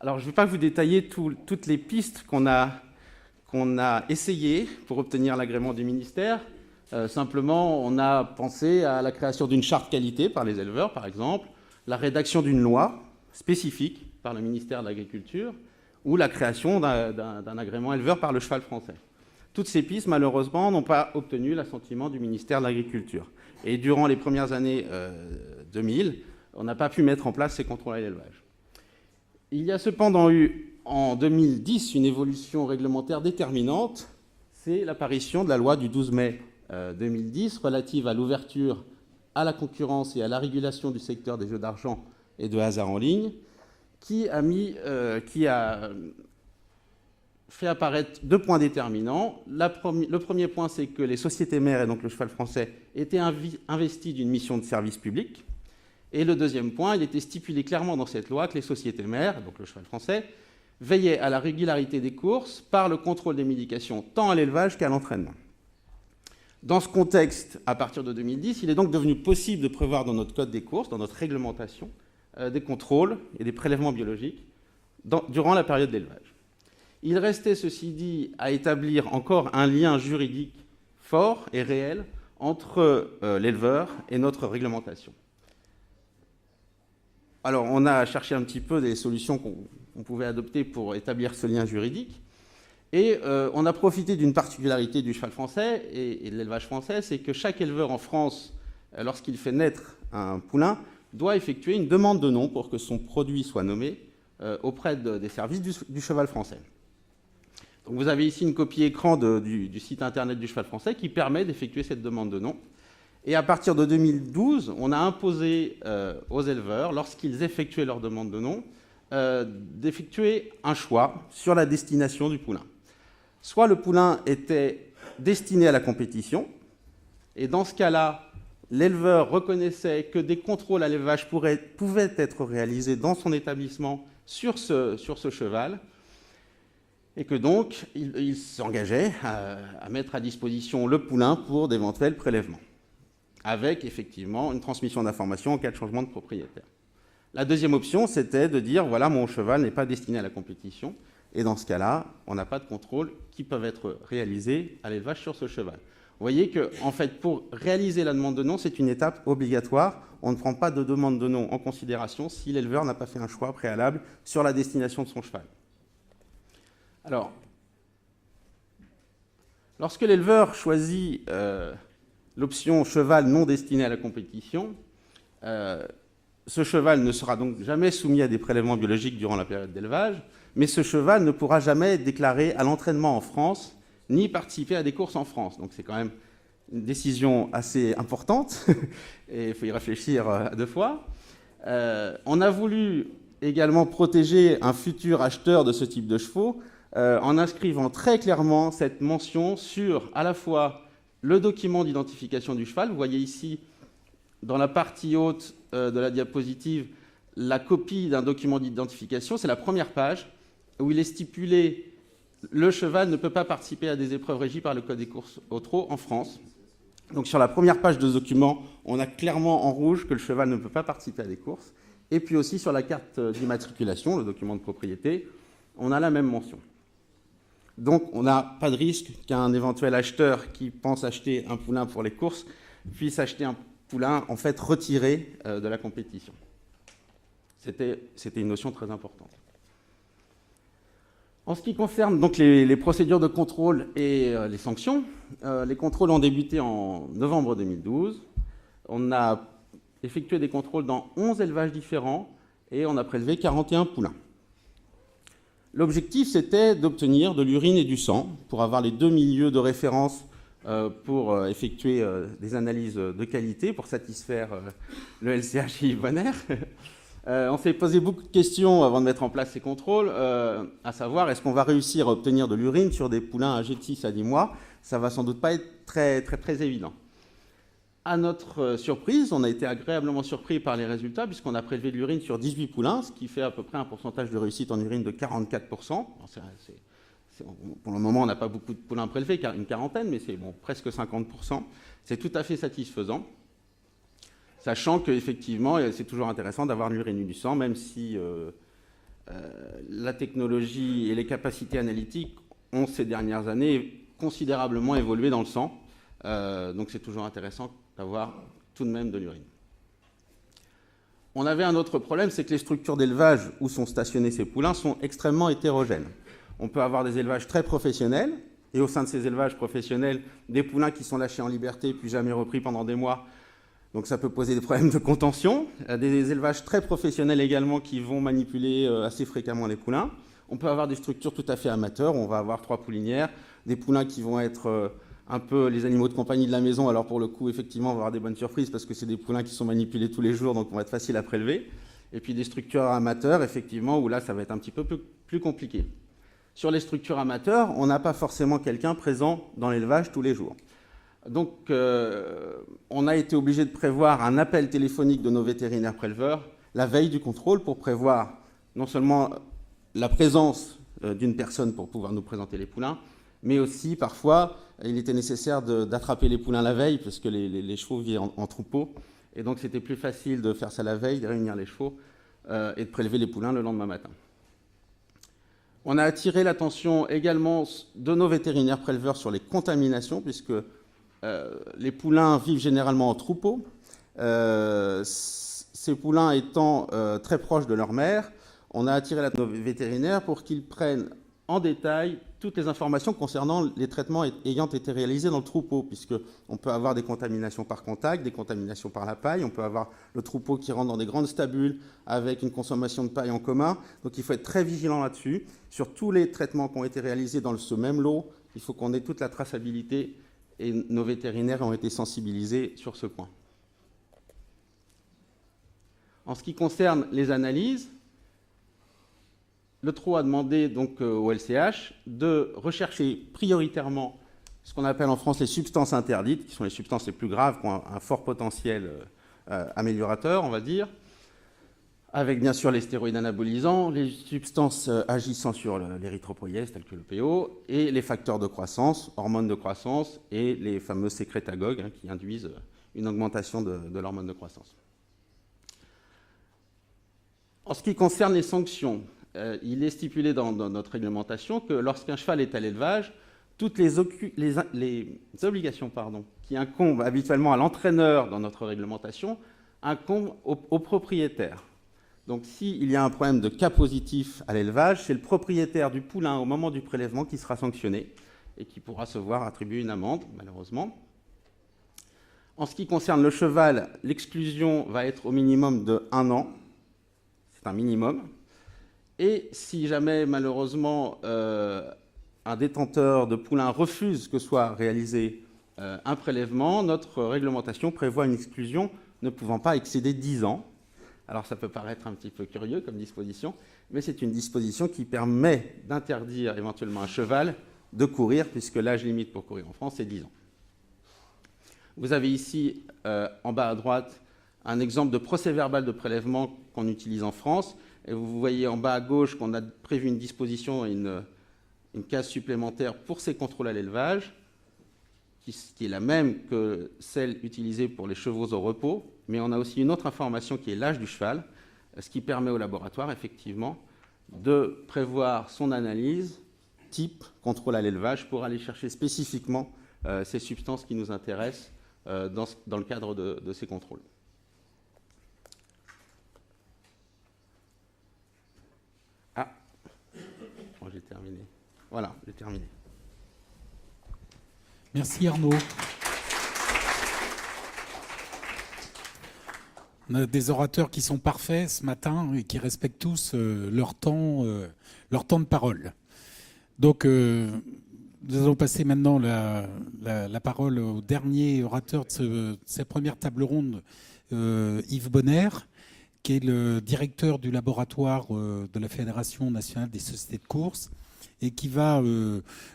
Alors je ne vais pas vous détailler toutes les pistes qu'on a essayées pour obtenir l'agrément du ministère. Simplement, on a pensé à la création d'une charte qualité par les éleveurs, par exemple, la rédaction d'une loi spécifique par le ministère de l'Agriculture ou la création d'un agrément éleveur par le cheval français. Toutes ces pistes, malheureusement, n'ont pas obtenu l'assentiment du ministère de l'Agriculture. Et durant les premières années 2000, on n'a pas pu mettre en place ces contrôles à l'élevage. Il y a cependant eu, en 2010, une évolution réglementaire déterminante, c'est l'apparition de la loi du 12 mai 2010 relative à l'ouverture à la concurrence et à la régulation du secteur des jeux d'argent et de hasard en ligne, qui a fait apparaître deux points déterminants. Le premier point, c'est que les sociétés mères, et donc le cheval français, étaient investis d'une mission de service public. Et le deuxième point, il était stipulé clairement dans cette loi que les sociétés mères, donc le cheval français, veillaient à la régularité des courses par le contrôle des médications, tant à l'élevage qu'à l'entraînement. Dans ce contexte, à partir de 2010, il est donc devenu possible de prévoir dans notre code des courses, dans notre réglementation, des contrôles et des prélèvements biologiques durant la période d'élevage. Il restait, ceci dit, à établir encore un lien juridique fort et réel entre l'éleveur et notre réglementation. Alors, on a cherché un petit peu des solutions qu'on pouvait adopter pour établir ce lien juridique. Et on a profité d'une particularité du cheval français et de l'élevage français, c'est que chaque éleveur en France, lorsqu'il fait naître un poulain, doit effectuer une demande de nom pour que son produit soit nommé auprès des services du cheval français. Donc vous avez ici une copie écran du site internet du cheval français qui permet d'effectuer cette demande de nom. Et à partir de 2012, on a imposé aux éleveurs, lorsqu'ils effectuaient leur demande de nom, d'effectuer un choix sur la destination du poulain. Soit le poulain était destiné à la compétition, et dans ce cas-là, l'éleveur reconnaissait que des contrôles à l'élevage pouvaient être réalisés dans son établissement sur ce cheval, et que donc il s'engageait à mettre à disposition le poulain pour d'éventuels prélèvements, avec effectivement une transmission d'informations en cas de changement de propriétaire. La deuxième option, c'était de dire, voilà, mon cheval n'est pas destiné à la compétition, et dans ce cas-là, on n'a pas de contrôle qui peuvent être réalisés à l'élevage sur ce cheval. Vous voyez que, en fait, pour réaliser la demande de nom, c'est une étape obligatoire. On ne prend pas de demande de nom en considération si l'éleveur n'a pas fait un choix préalable sur la destination de son cheval. Alors, lorsque l'éleveur choisit l'option cheval non destiné à la compétition, ce cheval ne sera donc jamais soumis à des prélèvements biologiques durant la période d'élevage, mais ce cheval ne pourra jamais être déclaré à l'entraînement en France, ni participer à des courses en France. Donc c'est quand même une décision assez importante, et il faut y réfléchir à deux fois. On a voulu également protéger un futur acheteur de ce type de chevaux en inscrivant très clairement cette mention sur à la fois le document d'identification du cheval. Vous voyez ici, dans la partie haute de la diapositive, la copie d'un document d'identification. C'est la première page où il est stipulé le cheval ne peut pas participer à des épreuves régies par le code des courses au trot en France. Donc sur la première page de ce document, on a clairement en rouge que le cheval ne peut pas participer à des courses. Et puis aussi sur la carte d'immatriculation, le document de propriété, on a la même mention. Donc on n'a pas de risque qu'un éventuel acheteur qui pense acheter un poulain pour les courses puisse acheter un poulain en fait retiré de la compétition. C'était une notion très importante. En ce qui concerne donc les procédures de contrôle et les sanctions, les contrôles ont débuté en novembre 2012. On a effectué des contrôles dans 11 élevages différents et on a prélevé 41 poulains. L'objectif, c'était d'obtenir de l'urine et du sang pour avoir les deux milieux de référence pour effectuer des analyses de qualité, pour satisfaire le LCH et Yves Bonner. On s'est posé beaucoup de questions avant de mettre en place ces contrôles, à savoir, est-ce qu'on va réussir à obtenir de l'urine sur des poulains âgés de 6 à 10 mois? Ça va sans doute pas être très évident. À notre surprise, on a été agréablement surpris par les résultats, puisqu'on a prélevé de l'urine sur 18 poulains, ce qui fait à peu près un pourcentage de réussite en urine de 44%. Pour le moment, on n'a pas beaucoup de poulains prélevés, une quarantaine, mais c'est presque 50%. C'est tout à fait satisfaisant, sachant qu'effectivement, c'est toujours intéressant d'avoir l'urine et du sang, même si la technologie et les capacités analytiques ont, ces dernières années, considérablement évolué dans le sang. Donc c'est toujours intéressant d'avoir tout de même de l'urine. On avait un autre problème, c'est que les structures d'élevage où sont stationnés ces poulains sont extrêmement hétérogènes. On peut avoir des élevages très professionnels, et au sein de ces élevages professionnels, des poulains qui sont lâchés en liberté puis jamais repris pendant des mois. Donc ça peut poser des problèmes de contention. Des élevages très professionnels également qui vont manipuler assez fréquemment les poulains. On peut avoir des structures tout à fait amateurs, où on va avoir 3 poulinières, des poulains qui vont être un peu les animaux de compagnie de la maison. Alors pour le coup, effectivement, on va avoir des bonnes surprises parce que c'est des poulains qui sont manipulés tous les jours, donc on va être facile à prélever. Et puis des structures amateurs, effectivement, où là, ça va être un petit peu plus compliqué. Sur les structures amateurs, on n'a pas forcément quelqu'un présent dans l'élevage tous les jours. Donc, on a été obligé de prévoir un appel téléphonique de nos vétérinaires préleveurs la veille du contrôle pour prévoir non seulement la présence d'une personne pour pouvoir nous présenter les poulains, mais aussi, parfois, il était nécessaire d'attraper les poulains la veille, parce que les chevaux vivent en troupeau. Et donc, c'était plus facile de faire ça la veille, de réunir les chevaux et de prélever les poulains le lendemain matin. On a attiré l'attention également de nos vétérinaires préleveurs sur les contaminations, puisque les poulains vivent généralement en troupeau. Ces poulains étant très proches de leur mère, on a attiré l'attention de nos vétérinaires pour qu'ils prennent en détail toutes les informations concernant les traitements ayant été réalisés dans le troupeau, puisqu'on peut avoir des contaminations par contact, des contaminations par la paille, on peut avoir le troupeau qui rentre dans des grandes stabules avec une consommation de paille en commun. Donc il faut être très vigilant là-dessus. Sur tous les traitements qui ont été réalisés dans ce même lot, il faut qu'on ait toute la traçabilité, et nos vétérinaires ont été sensibilisés sur ce point. En ce qui concerne les analyses, le TRO a demandé donc au LCH de rechercher prioritairement ce qu'on appelle en France les substances interdites, qui sont les substances les plus graves, qui ont un fort potentiel améliorateur, on va dire, avec bien sûr les stéroïdes anabolisants, les substances agissant sur l'érythropoïèse, telles que le PO, et les facteurs de croissance, hormones de croissance, et les fameux sécrétagogues qui induisent une augmentation de l'hormone de croissance. En ce qui concerne les sanctions, il est stipulé dans notre réglementation que lorsqu'un cheval est à l'élevage, toutes les obligations qui incombent habituellement à l'entraîneur dans notre réglementation incombent au propriétaire. Donc s'il y a un problème de cas positif à l'élevage, c'est le propriétaire du poulain au moment du prélèvement qui sera sanctionné et qui pourra se voir attribuer une amende, malheureusement. En ce qui concerne le cheval, l'exclusion va être au minimum de 1 an. C'est un minimum. Et si jamais, malheureusement, un détenteur de poulain refuse que soit réalisé un prélèvement, notre réglementation prévoit une exclusion ne pouvant pas excéder 10 ans. Alors ça peut paraître un petit peu curieux comme disposition, mais c'est une disposition qui permet d'interdire éventuellement un cheval de courir, puisque l'âge limite pour courir en France, c'est 10 ans. Vous avez ici, en bas à droite, un exemple de procès-verbal de prélèvement qu'on utilise en France. Et vous voyez en bas à gauche qu'on a prévu une disposition et une case supplémentaire pour ces contrôles à l'élevage, qui est la même que celle utilisée pour les chevaux au repos, mais on a aussi une autre information qui est l'âge du cheval, ce qui permet au laboratoire, effectivement, de prévoir son analyse type contrôle à l'élevage pour aller chercher spécifiquement ces substances qui nous intéressent dans le cadre de ces contrôles. Ah, bon, j'ai terminé. Voilà, j'ai terminé. Merci Arnaud. On a des orateurs qui sont parfaits ce matin et qui respectent tous leur temps de parole. Donc, nous allons passer maintenant la parole au dernier orateur de cette première table ronde, Yves Bonner, qui est le directeur du laboratoire de la Fédération nationale des sociétés de course et qui va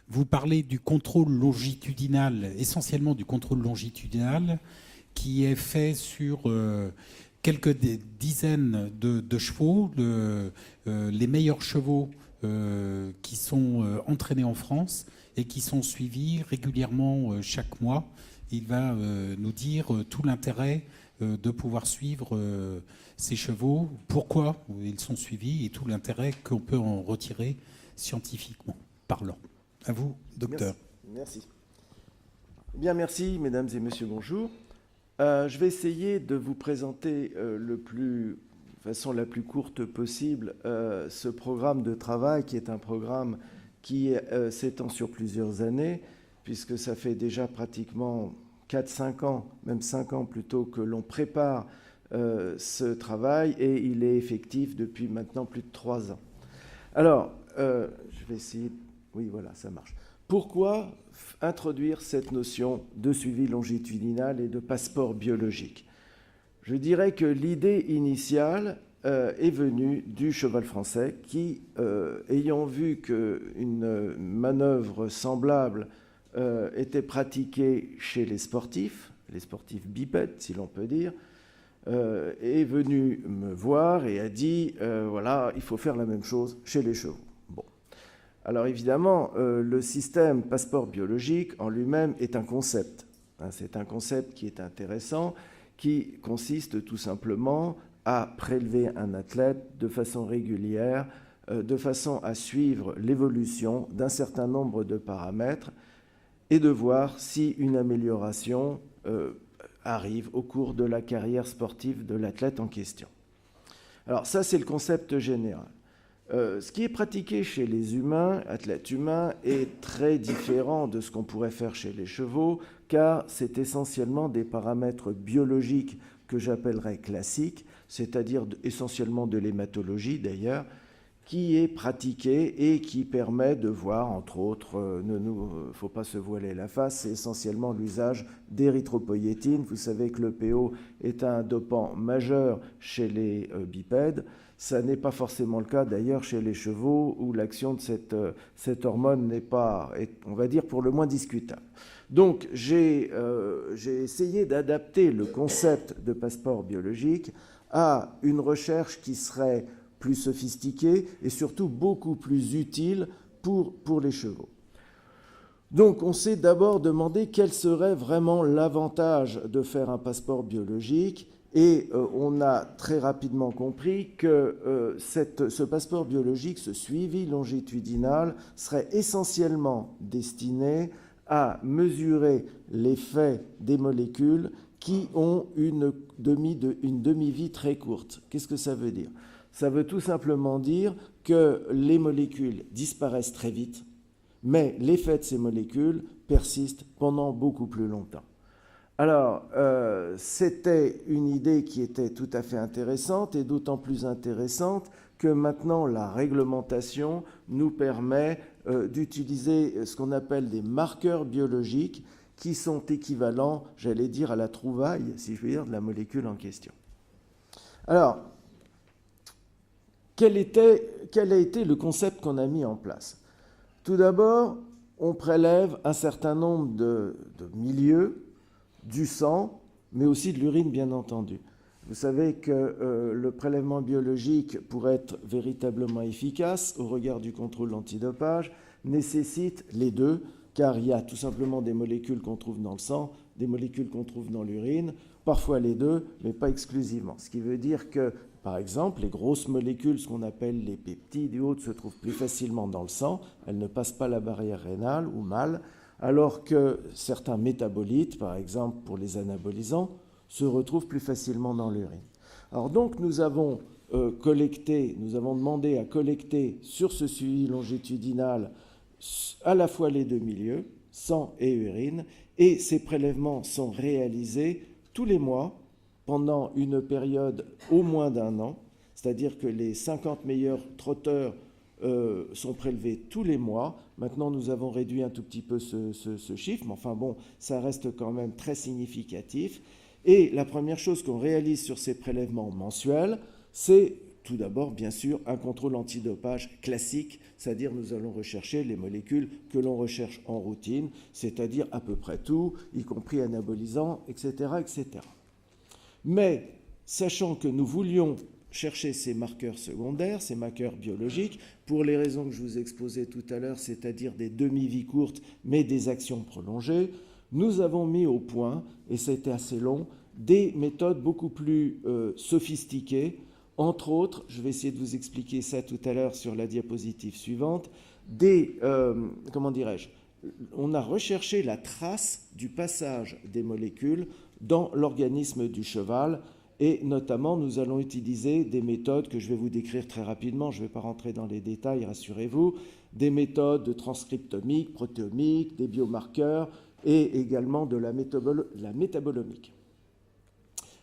vous parler du contrôle longitudinal, essentiellement du contrôle longitudinal, qui est fait sur quelques dizaines de chevaux, les meilleurs chevaux qui sont entraînés en France et qui sont suivis régulièrement chaque mois. Il va nous dire tout l'intérêt de pouvoir suivre ces chevaux, pourquoi ils sont suivis et tout l'intérêt qu'on peut en retirer scientifiquement parlant. À vous, docteur. Merci. Bien, merci, mesdames et messieurs, bonjour. Je vais essayer de vous présenter de façon la plus courte possible ce programme de travail qui est un programme qui s'étend sur plusieurs années, puisque ça fait déjà pratiquement 4-5 ans, même 5 ans plutôt, que l'on prépare ce travail et il est effectif depuis maintenant plus de 3 ans. Alors, je vais essayer... Oui, voilà, ça marche. Pourquoi introduire cette notion de suivi longitudinal et de passeport biologique? Je dirais que l'idée initiale est venue du cheval français qui, ayant vu qu'une manœuvre semblable était pratiquée chez les sportifs bipèdes, si l'on peut dire, est venu me voir et a dit voilà, il faut faire la même chose chez les chevaux. Bon. Alors évidemment, le système passeport biologique en lui-même est un concept. C'est un concept qui est intéressant, qui consiste tout simplement à prélever un athlète de façon régulière, de façon à suivre l'évolution d'un certain nombre de paramètres et de voir si une amélioration arrive au cours de la carrière sportive de l'athlète en question. Alors ça, c'est le concept général. Ce qui est pratiqué chez les humains, athlètes humains, est très différent de ce qu'on pourrait faire chez les chevaux, car c'est essentiellement des paramètres biologiques que j'appellerais classiques, c'est-à-dire essentiellement de l'hématologie d'ailleurs, qui est pratiquée et qui permet de voir, entre autres, il ne faut pas se voiler la face, c'est essentiellement l'usage d'érythropoïétine. Vous savez que le PO est un dopant majeur chez les bipèdes. Ça n'est pas forcément le cas d'ailleurs chez les chevaux où l'action de cette hormone n'est pas, on va dire, pour le moins discutable. Donc j'ai essayé d'adapter le concept de passeport biologique à une recherche qui serait plus sophistiquée et surtout beaucoup plus utile pour les chevaux. Donc on s'est d'abord demandé quel serait vraiment l'avantage de faire un passeport biologique et on a très rapidement compris que ce passeport biologique, ce suivi longitudinal, serait essentiellement destiné à mesurer l'effet des molécules qui ont une demi-vie très courte. Qu'est-ce que ça veut dire? Ça veut tout simplement dire que les molécules disparaissent très vite, mais l'effet de ces molécules persiste pendant beaucoup plus longtemps. Alors, c'était une idée qui était tout à fait intéressante et d'autant plus intéressante que maintenant la réglementation nous permet d'utiliser ce qu'on appelle des marqueurs biologiques qui sont équivalents, j'allais dire, à la trouvaille, si je veux dire, de la molécule en question. Alors, quel a été le concept qu'on a mis en place? Tout d'abord, on prélève un certain nombre de milieux, du sang, mais aussi de l'urine, bien entendu. Vous savez que le prélèvement biologique, pour être véritablement efficace au regard du contrôle antidopage, nécessite les deux, car il y a tout simplement des molécules qu'on trouve dans le sang, des molécules qu'on trouve dans l'urine, parfois les deux, mais pas exclusivement. Ce qui veut dire que, par exemple, les grosses molécules, ce qu'on appelle les peptides et autres, se trouvent plus facilement dans le sang, elles ne passent pas la barrière rénale ou mal, alors que certains métabolites, par exemple pour les anabolisants, se retrouvent plus facilement dans l'urine. Alors donc nous avons demandé à collecter sur ce suivi longitudinal à la fois les deux milieux, sang et urine, et ces prélèvements sont réalisés tous les mois pendant une période au moins d'1 an, c'est-à-dire que les 50 meilleurs trotteurs sont prélevés tous les mois. Maintenant, nous avons réduit un tout petit peu ce chiffre, mais enfin bon, ça reste quand même très significatif. Et la première chose qu'on réalise sur ces prélèvements mensuels, c'est tout d'abord, bien sûr, un contrôle antidopage classique, c'est-à-dire nous allons rechercher les molécules que l'on recherche en routine, c'est-à-dire à peu près tout, y compris anabolisants, etc., etc. Mais, sachant que nous voulions chercher ces marqueurs secondaires, ces marqueurs biologiques, pour les raisons que je vous exposais tout à l'heure, c'est-à-dire des demi-vies courtes, mais des actions prolongées, nous avons mis au point, et c'était assez long, des méthodes beaucoup plus sophistiquées. Entre autres, je vais essayer de vous expliquer ça tout à l'heure sur la diapositive suivante, on a recherché la trace du passage des molécules dans l'organisme du cheval, et notamment nous allons utiliser des méthodes que je vais vous décrire très rapidement, je ne vais pas rentrer dans les détails, rassurez-vous, des méthodes de transcriptomique, protéomique, des biomarqueurs et également de la métabolomique.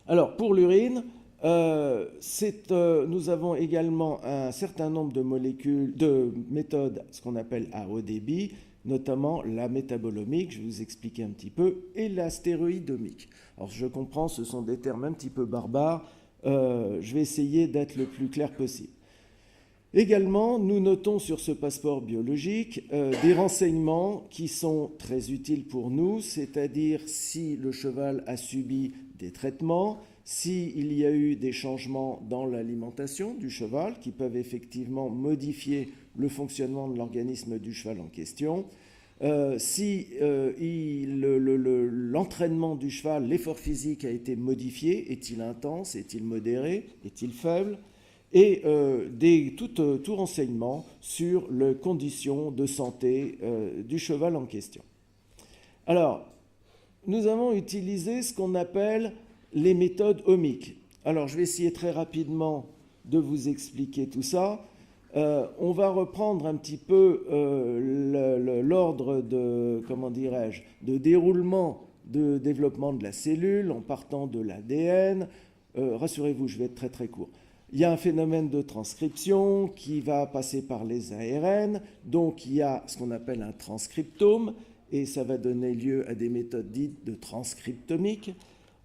Alors pour l'urine, nous avons également un certain nombre de méthodes, ce qu'on appelle à haut débit, notamment la métabolomique, je vais vous expliquer un petit peu, et la stéroïdomique. Alors je comprends, ce sont des termes un petit peu barbares, je vais essayer d'être le plus clair possible. Également, nous notons sur ce passeport biologique des renseignements qui sont très utiles pour nous, c'est-à-dire si le cheval a subi des traitements, s'il y a eu des changements dans l'alimentation du cheval qui peuvent effectivement modifier le fonctionnement de l'organisme du cheval en question, si l'entraînement du cheval, l'effort physique a été modifié, est-il intense, est-il modéré, est-il faible, et tout renseignement sur les conditions de santé du cheval en question. Alors, nous avons utilisé ce qu'on appelle les méthodes omiques. Alors, je vais essayer très rapidement de vous expliquer tout ça. On va reprendre un petit peu l'ordre de déroulement de développement de la cellule en partant de l'ADN. Rassurez-vous, je vais être très très court. Il y a un phénomène de transcription qui va passer par les ARN, donc il y a ce qu'on appelle un transcriptome, et ça va donner lieu à des méthodes dites de transcriptomique.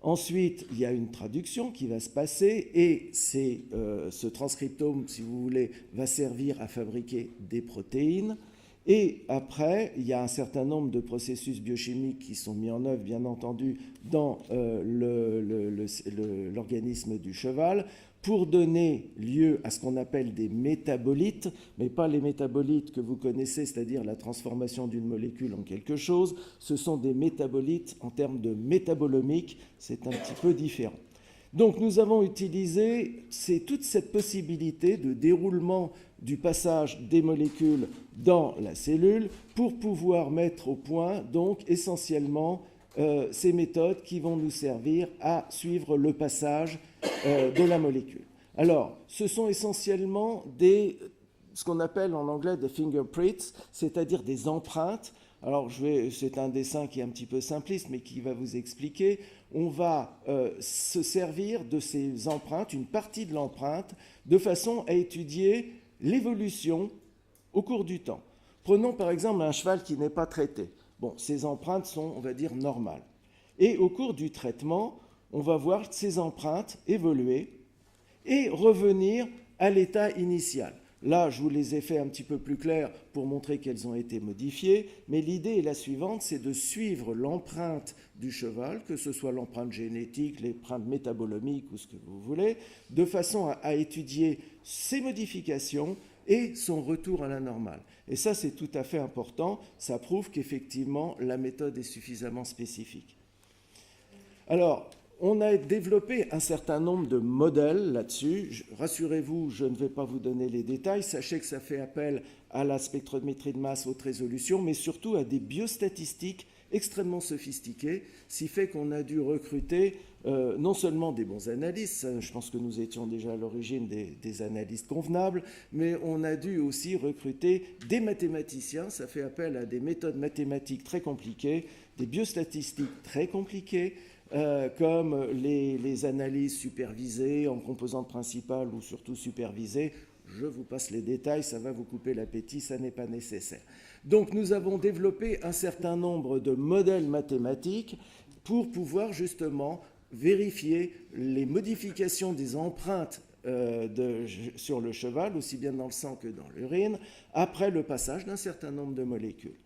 Ensuite, il y a une traduction qui va se passer, et ce transcriptome, si vous voulez, va servir à fabriquer des protéines. Et après, il y a un certain nombre de processus biochimiques qui sont mis en œuvre, bien entendu, dans l'organisme du cheval, pour donner lieu à ce qu'on appelle des métabolites, mais pas les métabolites que vous connaissez, c'est-à-dire la transformation d'une molécule en quelque chose. Ce sont des métabolites en termes de métabolomique, c'est un petit peu différent. Donc nous avons utilisé toute cette possibilité de déroulement du passage des molécules dans la cellule pour pouvoir mettre au point, donc essentiellement, ces méthodes qui vont nous servir à suivre le passage de la molécule. Alors, ce sont essentiellement ce qu'on appelle en anglais des fingerprints, c'est-à-dire des empreintes. Alors, c'est un dessin qui est un petit peu simpliste, mais qui va vous expliquer. On va se servir de ces empreintes, une partie de l'empreinte, de façon à étudier l'évolution au cours du temps. Prenons par exemple un cheval qui n'est pas traité. Bon, ces empreintes sont, on va dire, normales. Et au cours du traitement, on va voir ces empreintes évoluer et revenir à l'état initial. Là, je vous les ai fait un petit peu plus clairs pour montrer qu'elles ont été modifiées, mais l'idée est la suivante, c'est de suivre l'empreinte du cheval, que ce soit l'empreinte génétique, l'empreinte métabolomique ou ce que vous voulez, de façon à étudier ces modifications et son retour à la normale. Et ça, c'est tout à fait important. Ça prouve qu'effectivement, la méthode est suffisamment spécifique. Alors, on a développé un certain nombre de modèles là-dessus. Rassurez-vous, je ne vais pas vous donner les détails. Sachez que ça fait appel à la spectrométrie de masse haute résolution, mais surtout à des biostatistiques extrêmement sophistiquées, ce qui fait qu'on a dû recruter non seulement des bons analystes, je pense que nous étions déjà à l'origine des analystes convenables, mais on a dû aussi recruter des mathématiciens. Ça fait appel à des méthodes mathématiques très compliquées, des biostatistiques très compliquées, comme les analyses supervisées en composantes principales ou surtout supervisées. Je vous passe les détails, ça va vous couper l'appétit, ça n'est pas nécessaire. Donc nous avons développé un certain nombre de modèles mathématiques pour pouvoir justement vérifier les modifications des empreintes sur le cheval, aussi bien dans le sang que dans l'urine, après le passage d'un certain nombre de molécules.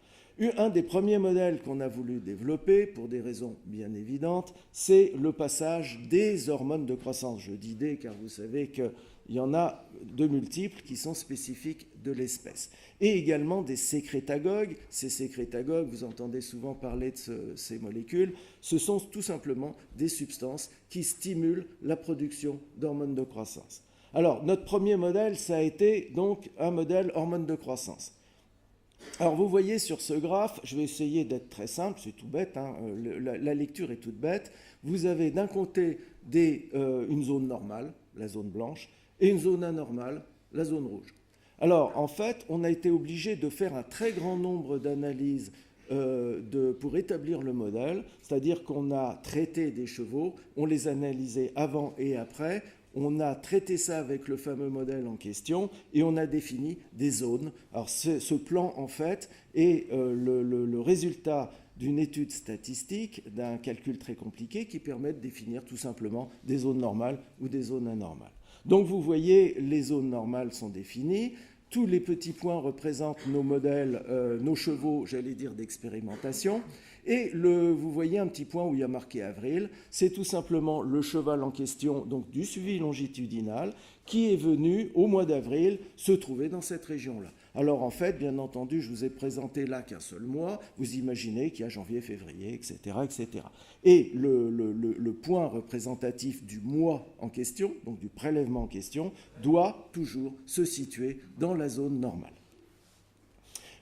Un des premiers modèles qu'on a voulu développer, pour des raisons bien évidentes, c'est le passage des hormones de croissance. Je dis des car vous savez qu'il y en a de multiples qui sont spécifiques de l'espèce. Et également des sécrétagogues. Ces sécrétagogues, vous entendez souvent parler de ces molécules, ce sont tout simplement des substances qui stimulent la production d'hormones de croissance. Alors, notre premier modèle, ça a été donc un modèle hormones de croissance. Alors vous voyez sur ce graphe, je vais essayer d'être très simple, c'est tout bête, hein, la lecture est toute bête. Vous avez d'un côté une zone normale, la zone blanche, et une zone anormale, la zone rouge. Alors en fait, on a été obligé de faire un très grand nombre d'analyses pour établir le modèle, c'est-à-dire qu'on a traité des chevaux, on les analysait avant et après, on a traité ça avec le fameux modèle en question et on a défini des zones. Alors ce plan, en fait, est le résultat d'une étude statistique, d'un calcul très compliqué qui permet de définir tout simplement des zones normales ou des zones anormales. Donc vous voyez, les zones normales sont définies. Tous les petits points représentent nos modèles, nos chevaux, j'allais dire, d'expérimentation. Et vous voyez un petit point où il y a marqué avril, c'est tout simplement le cheval en question, donc du suivi longitudinal, qui est venu au mois d'avril se trouver dans cette région-là. Alors en fait, bien entendu, je vous ai présenté là qu'un seul mois, vous imaginez qu'il y a janvier, février, etc. etc. Et le point représentatif du mois en question, donc du prélèvement en question, doit toujours se situer dans la zone normale.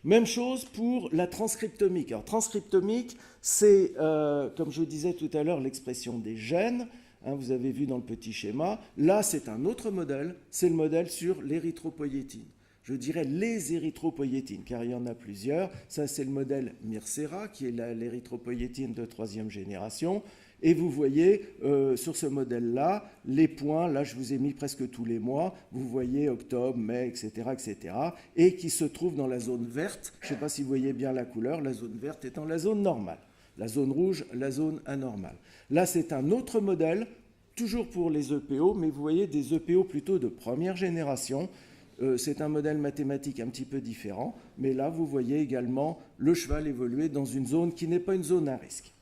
Même chose pour la transcriptomique. Alors, transcriptomique, c'est, comme je disais tout à l'heure, l'expression des gènes. Hein, vous avez vu dans le petit schéma. Là, c'est un autre modèle. C'est le modèle sur l'érythropoïétine. Je dirais les érythropoïétines, car il y en a plusieurs. Ça, c'est le modèle Mircera, qui est l'érythropoïétine de 3e génération. Et vous voyez, sur ce modèle-là, les points, là je vous ai mis presque tous les mois, vous voyez octobre, mai, etc., et qui se trouvent dans la zone verte. Je ne sais pas si vous voyez bien la couleur, la zone verte étant la zone normale, la zone rouge, la zone anormale. Là, c'est un autre modèle, toujours pour les EPO, mais vous voyez des EPO plutôt de première génération. C'est un modèle mathématique un petit peu différent, mais là, vous voyez également le cheval évoluer dans une zone qui n'est pas une zone à risque.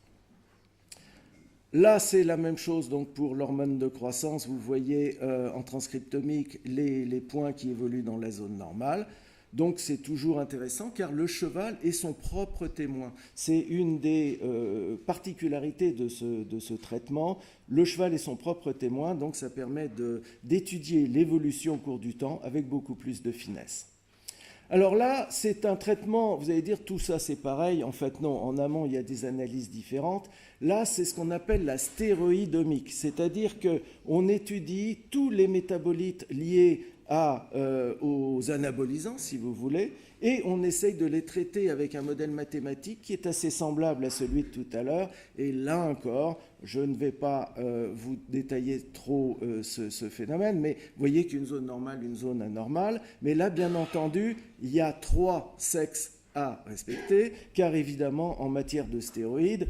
Là, c'est la même chose donc pour l'hormone de croissance. Vous voyez en transcriptomique les points qui évoluent dans la zone normale. Donc, c'est toujours intéressant car le cheval est son propre témoin. C'est une des particularités de ce traitement. Le cheval est son propre témoin, donc ça permet d'étudier l'évolution au cours du temps avec beaucoup plus de finesse. Alors là, c'est un traitement, vous allez dire tout ça c'est pareil, en fait non, en amont il y a des analyses différentes. Là, c'est ce qu'on appelle la stéroïdomique, c'est-à-dire qu'on étudie tous les métabolites liés aux anabolisants, si vous voulez, et on essaye de les traiter avec un modèle mathématique qui est assez semblable à celui de tout à l'heure. Et là encore, je ne vais pas vous détailler trop ce phénomène, mais vous voyez qu'une zone normale, une zone anormale. Mais là, bien entendu, il y a 3 sexes à respecter, car évidemment, en matière de stéroïdes,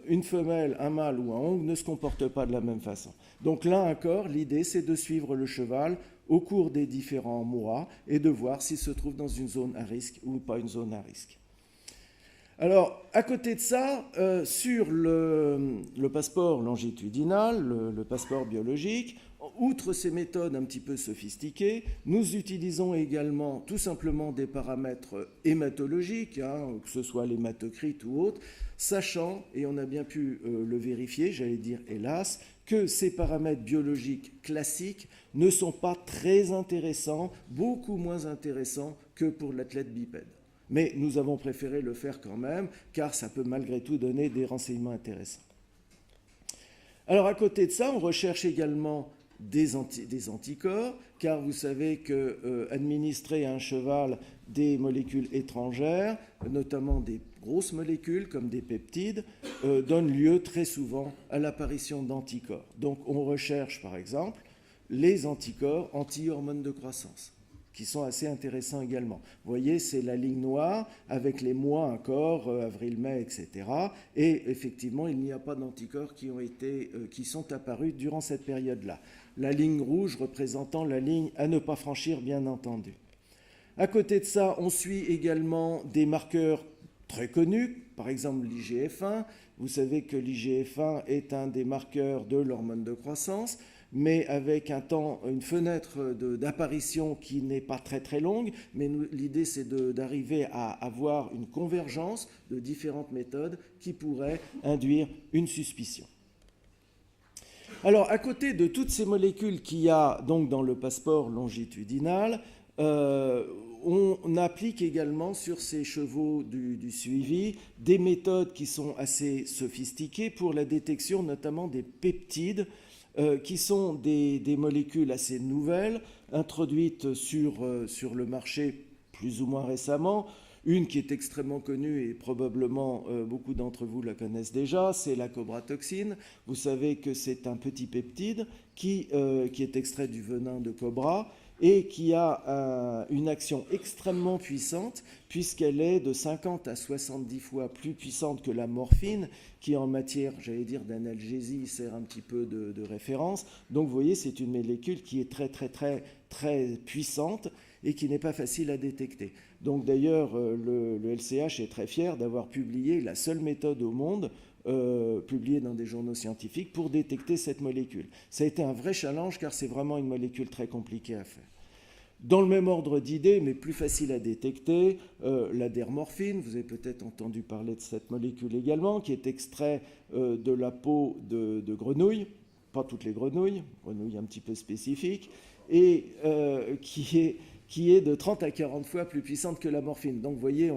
une femelle, un mâle ou un ongle ne se comportent pas de la même façon. Donc là encore, l'idée, c'est de suivre le cheval au cours des différents mois et de voir s'il se trouve dans une zone à risque ou pas une zone à risque. Alors, à côté de ça, sur le passeport longitudinal, le passeport biologique, outre ces méthodes un petit peu sophistiquées, nous utilisons également tout simplement des paramètres hématologiques, que ce soit l'hématocrite ou autre, sachant, et on a bien pu le vérifier, j'allais dire hélas, que ces paramètres biologiques classiques ne sont pas très intéressants, beaucoup moins intéressants que pour l'athlète bipède. Mais nous avons préféré le faire quand même, car ça peut malgré tout donner des renseignements intéressants. Alors à côté de ça, on recherche également des anticorps, car vous savez qu'administrer à un cheval des molécules étrangères, notamment des grosses molécules comme des peptides, donne lieu très souvent à l'apparition d'anticorps. Donc on recherche par exemple les anticorps anti-hormones de croissance, qui sont assez intéressants également. Vous voyez, c'est la ligne noire avec les mois encore, avril, mai, etc. Et effectivement, il n'y a pas d'anticorps qui sont apparus durant cette période-là. La ligne rouge représentant la ligne à ne pas franchir, bien entendu. À côté de ça, on suit également des marqueurs très connus, par exemple l'IGF-1. Vous savez que l'IGF-1 est un des marqueurs de l'hormone de croissance, mais avec une fenêtre d'apparition qui n'est pas très très longue, mais l'idée c'est d'arriver à avoir une convergence de différentes méthodes qui pourraient induire une suspicion. Alors, à côté de toutes ces molécules qu'il y a donc dans le passeport longitudinal, on applique également sur ces chevaux du suivi des méthodes qui sont assez sophistiquées pour la détection notamment des peptides, qui sont des molécules assez nouvelles, introduites sur le marché plus ou moins récemment. Une qui est extrêmement connue et probablement beaucoup d'entre vous la connaissent déjà, c'est la cobratoxine. Vous savez que c'est un petit peptide qui est extrait du venin de cobra et qui a une action extrêmement puissante puisqu'elle est de 50 à 70 fois plus puissante que la morphine qui en matière, j'allais dire, d'analgésie sert un petit peu de référence. Donc vous voyez, c'est une molécule qui est très très très très puissante et qui n'est pas facile à détecter. Donc d'ailleurs, le LCH est très fier d'avoir publié la seule méthode au monde publiée dans des journaux scientifiques pour détecter cette molécule. Ça a été un vrai challenge car c'est vraiment une molécule très compliquée à faire. Dans le même ordre d'idées, mais plus facile à détecter, la dermorphine, vous avez peut-être entendu parler de cette molécule également, qui est extrait de la peau de grenouilles, pas toutes les grenouilles un petit peu spécifiques, et qui est de 30 à 40 fois plus puissante que la morphine. Donc vous voyez,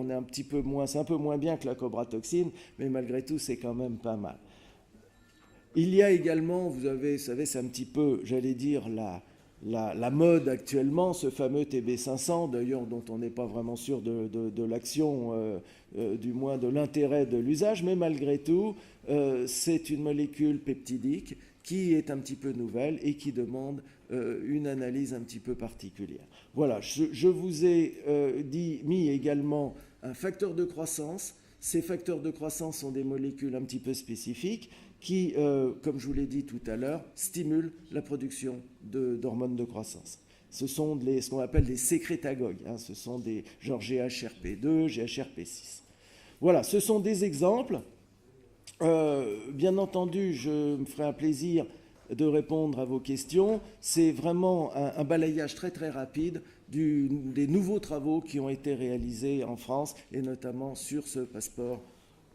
c'est un peu moins bien que la cobratoxine, mais malgré tout, c'est quand même pas mal. Il y a également, vous savez, c'est un petit peu, j'allais dire, la mode actuellement, ce fameux TB500, d'ailleurs dont on n'est pas vraiment sûr de l'action, du moins de l'intérêt de l'usage, mais malgré tout, c'est une molécule peptidique qui est un petit peu nouvelle et qui demande une analyse un petit peu particulière. Voilà, je vous ai mis également un facteur de croissance. Ces facteurs de croissance sont des molécules un petit peu spécifiques qui, comme je vous l'ai dit tout à l'heure, stimulent la production d'hormones de croissance. Ce sont ce qu'on appelle des sécrétagogues. Ce sont des genre GHRP2, GHRP6. Voilà, ce sont des exemples. Bien entendu, je me ferai un plaisir de répondre à vos questions. C'est vraiment un balayage très très rapide des nouveaux travaux qui ont été réalisés en France et notamment sur ce passeport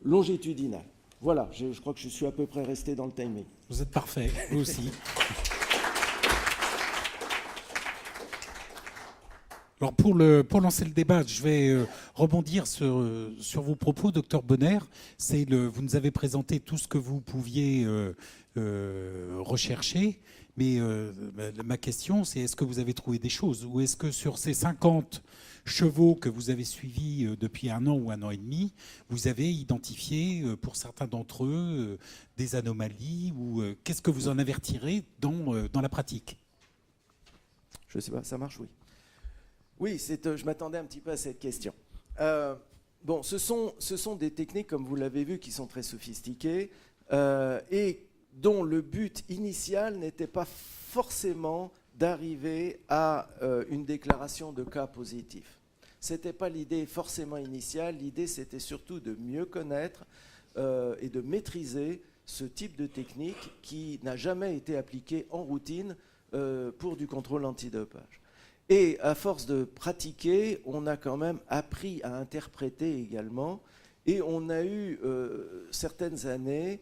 longitudinal. Voilà, je crois que je suis à peu près resté dans le timing. Vous êtes parfait, vous aussi. Alors pour lancer le débat, je vais rebondir sur vos propos, docteur Bonner. Vous nous avez présenté tout ce que vous pouviez rechercher, mais ma question c'est est-ce que vous avez trouvé des choses ou est-ce que sur ces 50 chevaux que vous avez suivis depuis 1 an ou 1 an et demi, vous avez identifié pour certains d'entre eux des anomalies ou qu'est-ce que vous en avez retiré dans la pratique? Je ne sais pas, ça marche, oui. Oui, je m'attendais un petit peu à cette question. Bon, ce sont des techniques, comme vous l'avez vu, qui sont très sophistiquées et dont le but initial n'était pas forcément d'arriver à une déclaration de cas positif. Ce n'était pas l'idée forcément initiale. L'idée, c'était surtout de mieux connaître et de maîtriser ce type de technique qui n'a jamais été appliqué en routine pour du contrôle antidopage. Et à force de pratiquer, on a quand même appris à interpréter également. Et on a eu certaines années,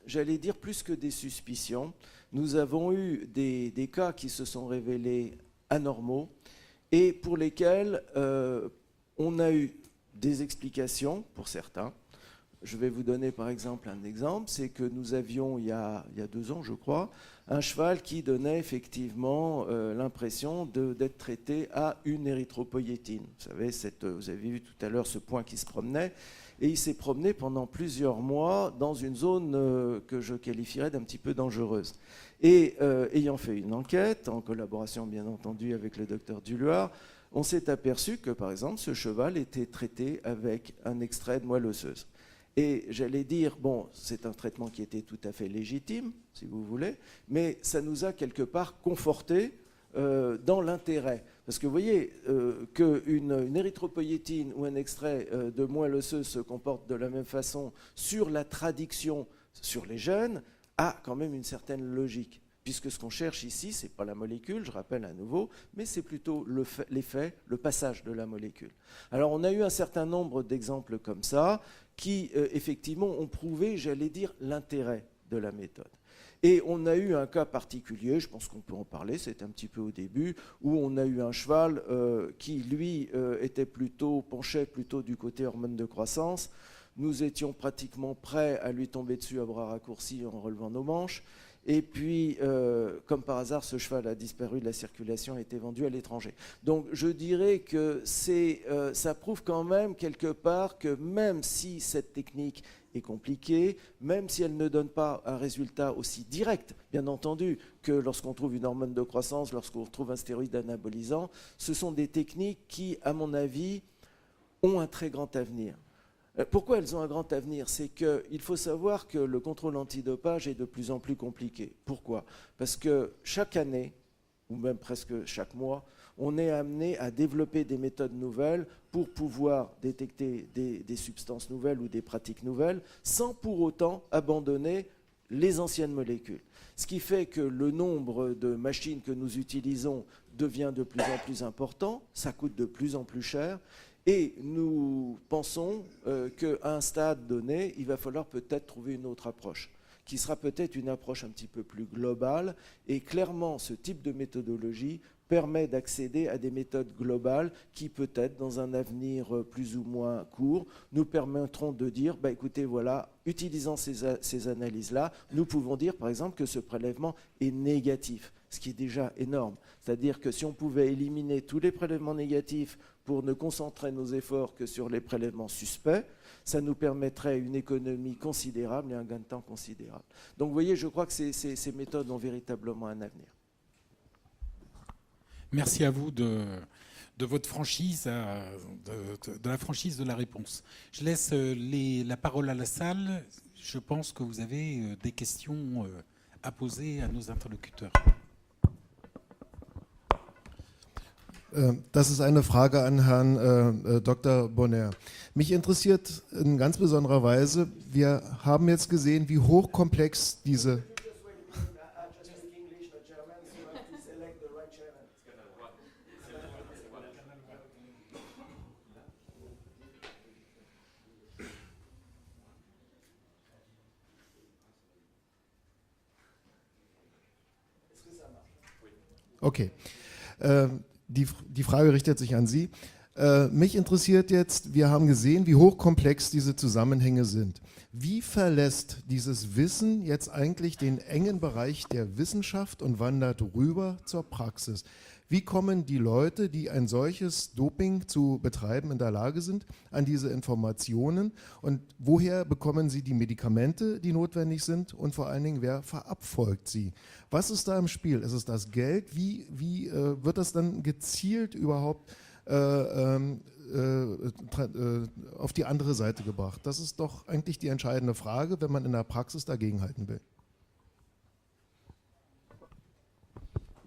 j'allais dire plus que des suspicions. Nous avons eu des cas qui se sont révélés anormaux et pour lesquels on a eu des explications pour certains. Je vais vous donner par exemple un exemple, c'est que nous avions il y a 2 ans je crois, un cheval qui donnait effectivement l'impression d'être traité à une érythropoïétine. Vous savez, vous avez vu tout à l'heure ce point qui se promenait, et il s'est promené pendant plusieurs mois dans une zone que je qualifierais d'un petit peu dangereuse. Et ayant fait une enquête, en collaboration bien entendu avec le docteur Duluard, on s'est aperçu que par exemple ce cheval était traité avec un extrait de moelle osseuse. Et j'allais dire, bon, c'est un traitement qui était tout à fait légitime, si vous voulez, mais ça nous a quelque part conforté dans l'intérêt. Parce que vous voyez qu'une érythropoïétine ou un extrait de moelle osseuse se comporte de la même façon sur la traduction sur les gènes a quand même une certaine logique. Puisque ce qu'on cherche ici, ce n'est pas la molécule, je rappelle à nouveau, mais c'est plutôt l'effet, le passage de la molécule. Alors on a eu un certain nombre d'exemples comme ça, qui effectivement ont prouvé, j'allais dire, l'intérêt de la méthode. Et on a eu un cas particulier, je pense qu'on peut en parler, c'était un petit peu au début, où on a eu un cheval qui, lui, penchait plutôt du côté hormone de croissance. Nous étions pratiquement prêts à lui tomber dessus à bras raccourcis en relevant nos manches. Et puis, comme par hasard, ce cheval a disparu de la circulation et a été vendu à l'étranger. Donc, je dirais que ça prouve quand même quelque part que même si cette technique est compliquée, même si elle ne donne pas un résultat aussi direct, bien entendu, que lorsqu'on trouve une hormone de croissance, lorsqu'on trouve un stéroïde anabolisant, ce sont des techniques qui, à mon avis, ont un très grand avenir. Pourquoi elles ont un grand avenir? C'est qu'il faut savoir que le contrôle antidopage est de plus en plus compliqué. Pourquoi? Parce que chaque année, ou même presque chaque mois, on est amené à développer des méthodes nouvelles pour pouvoir détecter des substances nouvelles ou des pratiques nouvelles, sans pour autant abandonner les anciennes molécules. Ce qui fait que le nombre de machines que nous utilisons devient de plus en plus important, ça coûte de plus en plus cher. Et nous pensons qu'à un stade donné, il va falloir peut-être trouver une autre approche, qui sera peut-être une approche un petit peu plus globale. Et clairement, ce type de méthodologie permet d'accéder à des méthodes globales qui, peut-être, dans un avenir plus ou moins court, nous permettront de dire, bah, écoutez, voilà, utilisant ces analyses-là, nous pouvons dire, par exemple, que ce prélèvement est négatif, ce qui est déjà énorme. C'est-à-dire que si on pouvait éliminer tous les prélèvements négatifs pour ne concentrer nos efforts que sur les prélèvements suspects, ça nous permettrait une économie considérable et un gain de temps considérable. Donc vous voyez, je crois que ces méthodes ont véritablement un avenir. Merci à vous de votre franchise, de la franchise de la réponse. Je laisse la parole à la salle. Je pense que vous avez des questions à poser à nos interlocuteurs. Das ist eine Frage an Herrn Dr. Bonner. Mich interessiert in ganz besonderer Weise, wir haben jetzt gesehen, wie hochkomplex diese... Okay. Die Frage richtet sich an Sie. Mich interessiert jetzt, wir haben gesehen, wie hochkomplex diese Zusammenhänge sind. Wie verlässt dieses Wissen jetzt eigentlich den engen Bereich der Wissenschaft und wandert rüber zur Praxis? Wie kommen die Leute, die ein solches Doping zu betreiben in der Lage sind, an diese Informationen? Und woher bekommen sie die Medikamente, die notwendig sind? Und vor allen Dingen, wer verabfolgt sie? Was ist da im Spiel? Ist es das Geld? Wie wird das dann gezielt überhaupt auf die andere Seite gebracht? Das ist doch eigentlich die entscheidende Frage, wenn man in der Praxis dagegenhalten will.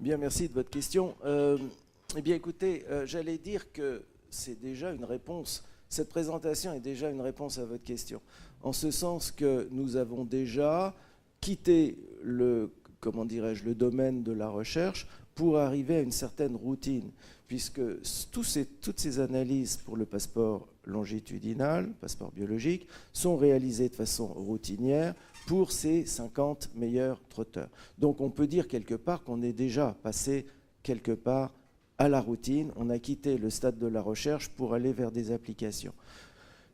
Bien, merci de votre question. Eh bien, écoutez, j'allais dire que c'est déjà une réponse. Cette présentation est déjà une réponse à votre question. En ce sens que nous avons déjà quitté le domaine de la recherche pour arriver à une certaine routine, puisque toutes ces analyses pour le passeport longitudinal, passeport biologique, sont réalisées de façon routinière pour ces 50 meilleurs trotteurs. Donc on peut dire quelque part qu'on est déjà passé quelque part à la routine, on a quitté le stade de la recherche pour aller vers des applications.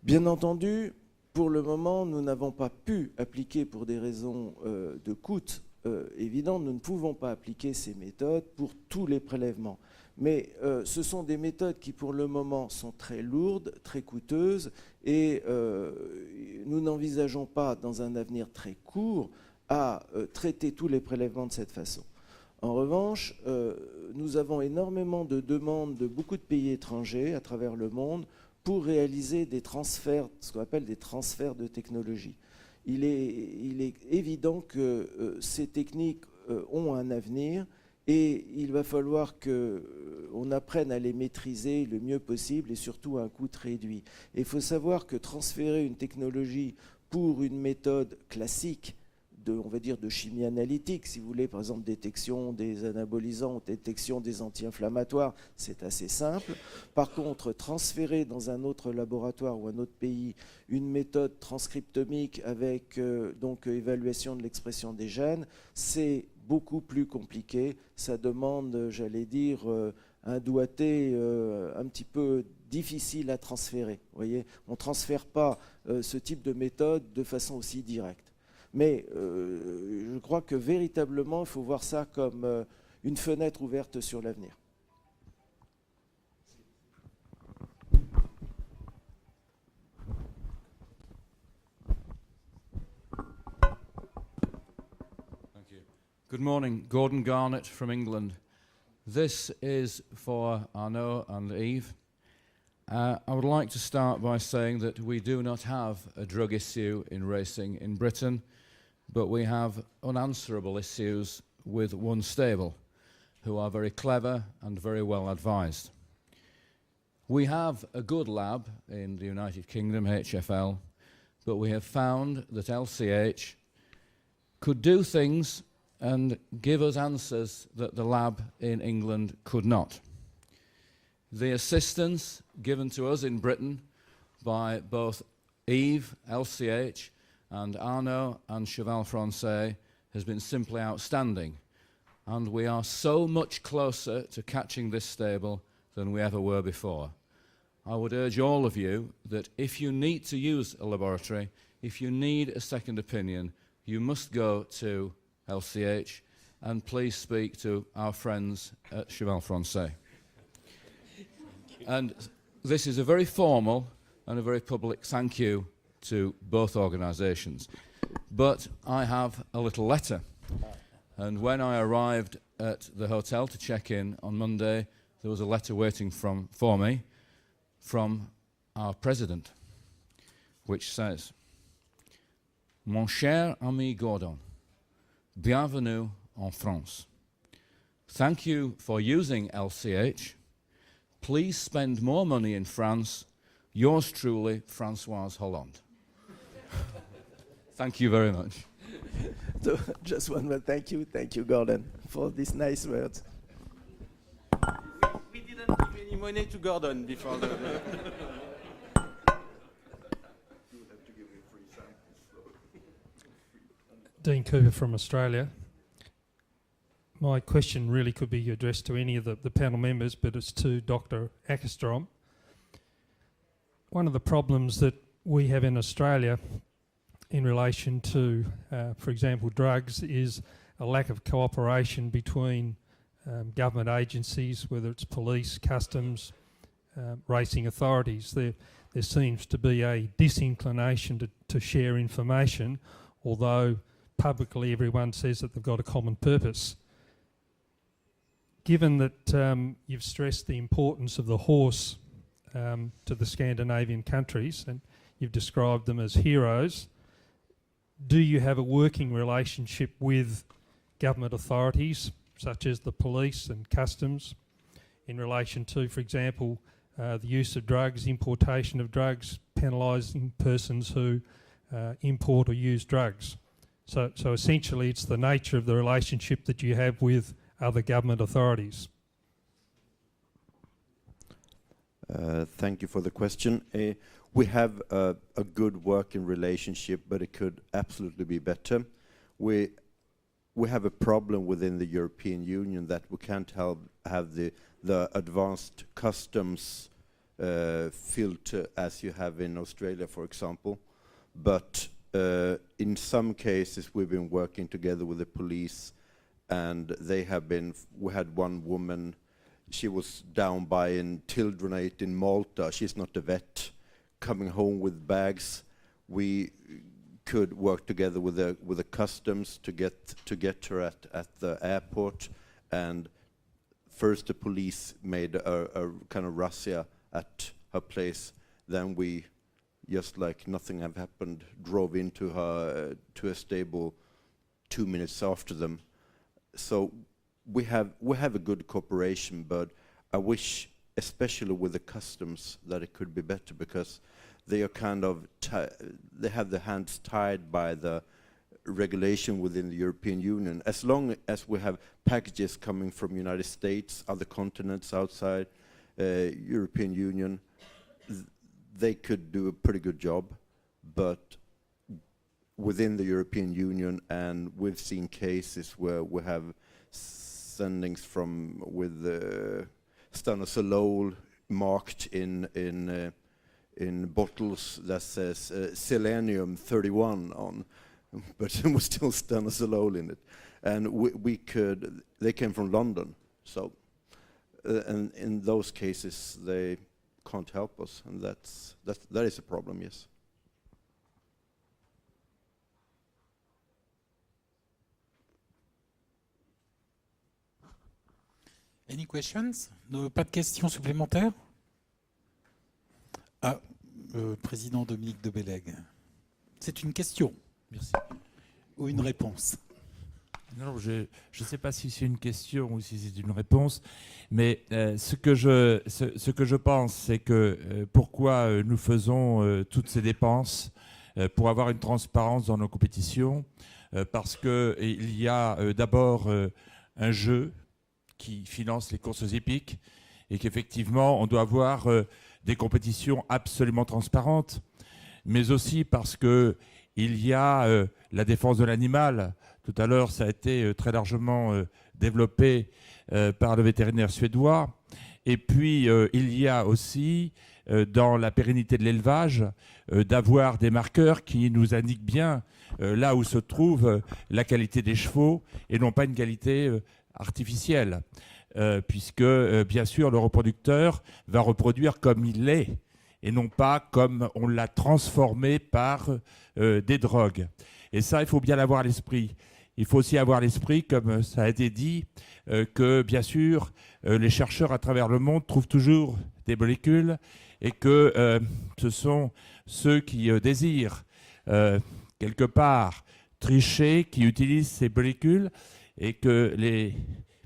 Bien entendu, pour le moment, nous n'avons pas pu appliquer pour des raisons de coût évidentes, nous ne pouvons pas appliquer ces méthodes pour tous les prélèvements. Mais ce sont des méthodes qui, pour le moment, sont très lourdes, très coûteuses, et nous n'envisageons pas, dans un avenir très court, à traiter tous les prélèvements de cette façon. En revanche, nous avons énormément de demandes de beaucoup de pays étrangers à travers le monde pour réaliser des transferts, ce qu'on appelle des transferts de technologie. Il est évident que ces techniques ont un avenir et il va falloir qu'on apprenne à les maîtriser le mieux possible et surtout à un coût réduit. Et il faut savoir que transférer une technologie pour une méthode classique, on va dire de chimie analytique, si vous voulez, par exemple détection des anabolisants, détection des anti-inflammatoires, c'est assez simple. Par contre, transférer dans un autre laboratoire ou un autre pays une méthode transcriptomique avec donc évaluation de l'expression des gènes, c'est beaucoup plus compliqué. Ça demande, j'allais dire, un doigté un petit peu difficile à transférer. Vous voyez, on ne transfère pas ce type de méthode de façon aussi directe. Mais je crois que véritablement, il faut voir ça comme une fenêtre ouverte sur l'avenir. Thank you. Good morning, Gordon Garnett from England. This is for Arnaud and Yves. I would like to start by saying that we do not have a drug issue in racing in Britain, but we have unanswerable issues with one stable, who are very clever and very well advised. We have a good lab in the United Kingdom, HFL, but we have found that LCH could do things and give us answers that the lab in England could not. The assistance given to us in Britain by both Yves, LCH, and Arnaud and Cheval Francais has been simply outstanding, and we are so much closer to catching this stable than we ever were before. I would urge all of you that if you need to use a laboratory, if you need a second opinion, you must go to LCH, and please speak to our friends at Cheval Francais. And this is a very formal and a very public thank you to both organisations. But I have a little letter. And when I arrived at the hotel to check in on Monday, there was a letter waiting for me from our president, which says, Mon cher ami Gordon, bienvenue en France. Thank you for using LCH. Please spend more money in France. Yours truly, Françoise Hollande. Thank you very much. So, just one more thank you, Gordon, for these nice words. We didn't give any money to Gordon before the... Dean Cooper from Australia. My question really could be addressed to any of the panel members, but it's to Dr. Åkerström. One of the problems that we have in Australia in relation to, for example, drugs, is a lack of cooperation between government agencies, whether it's police, customs, racing authorities. There seems to be a disinclination to share information, although publicly everyone says that they've got a common purpose. Given that you've stressed the importance of the horse to the Scandinavian countries, and you've described them as heroes, do you have a working relationship with government authorities, such as the police and customs, in relation to, for example, the use of drugs, importation of drugs, penalising persons who import or use drugs. So essentially it's the nature of the relationship that you have with other government authorities. Thank you for the question. We have a good working relationship, but it could absolutely be better. We have a problem within the European Union that we can't have the advanced customs filter as you have in Australia, for example. But in some cases, we've been working together with the police, and they have been. We had one woman. She was down by in Tildrenate in Malta. She's not a vet. Coming home with bags, we could work together with the customs to get her at the airport. And first, the police made a kind of razzia at her place. Then we, just like nothing had happened, drove into her to a stable 2 minutes after them. So we have a good cooperation, but I wish, especially with the customs, that it could be better, because they are kind of they have their hands tied by the regulation within the European Union. As long as we have packages coming from United States, other continents outside European Union, they could do a pretty good job, but within the European Union, and we've seen cases where we have sendings from with stanozolol marked in bottles that says selenium 31 on, but there was still stanozolol in it, and they came from London, so and in those cases they can't help us, and that is a problem, yes. Any questions? Pas de questions supplémentaires? Ah, président Dominique de Bellègue. C'est une question. Merci. Ou une réponse? Non, je ne sais pas si c'est une question ou si c'est une réponse, mais ce que je pense, c'est que pourquoi nous faisons toutes ces dépenses pour avoir une transparence dans nos compétitions, parce qu'il y a d'abord un jeu qui finance les courses hippiques, et qu'effectivement, on doit avoir des compétitions absolument transparentes, mais aussi parce qu'il y a la défense de l'animal. Tout à l'heure, ça a été très largement développé par le vétérinaire suédois. Et puis, il y a aussi, dans la pérennité de l'élevage, d'avoir des marqueurs qui nous indiquent bien là où se trouve la qualité des chevaux, et non pas une qualité artificielle, puisque bien sûr le reproducteur va reproduire comme il est et non pas comme on l'a transformé par des drogues. Et ça, il faut bien l'avoir à l'esprit. Il faut aussi avoir à l'esprit, comme ça a été dit, que bien sûr les chercheurs à travers le monde trouvent toujours des molécules, et que ce sont ceux qui désirent quelque part tricher qui utilisent ces molécules, et que les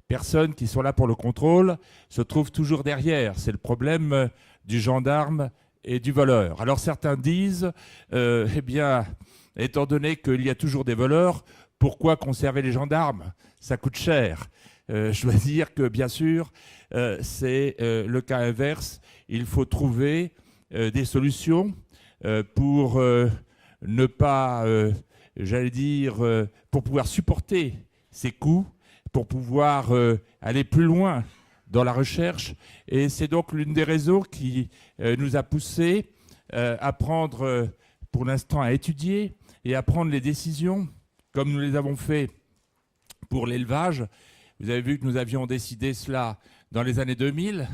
personnes qui sont là pour le contrôle se trouvent toujours derrière. C'est le problème du gendarme et du voleur. Alors certains disent, eh bien, étant donné qu'il y a toujours des voleurs, pourquoi conserver les gendarmes? Ça coûte cher. Je dois dire que, bien sûr, c'est le cas inverse. Il faut trouver des solutions pour ne pas, j'allais dire, pour pouvoir supporter ces coûts, pour pouvoir aller plus loin dans la recherche. Et c'est donc l'une des raisons qui nous a poussé à prendre, pour l'instant, à étudier et à prendre les décisions, comme nous les avons fait pour l'élevage. Vous avez vu que nous avions décidé cela dans les années 2000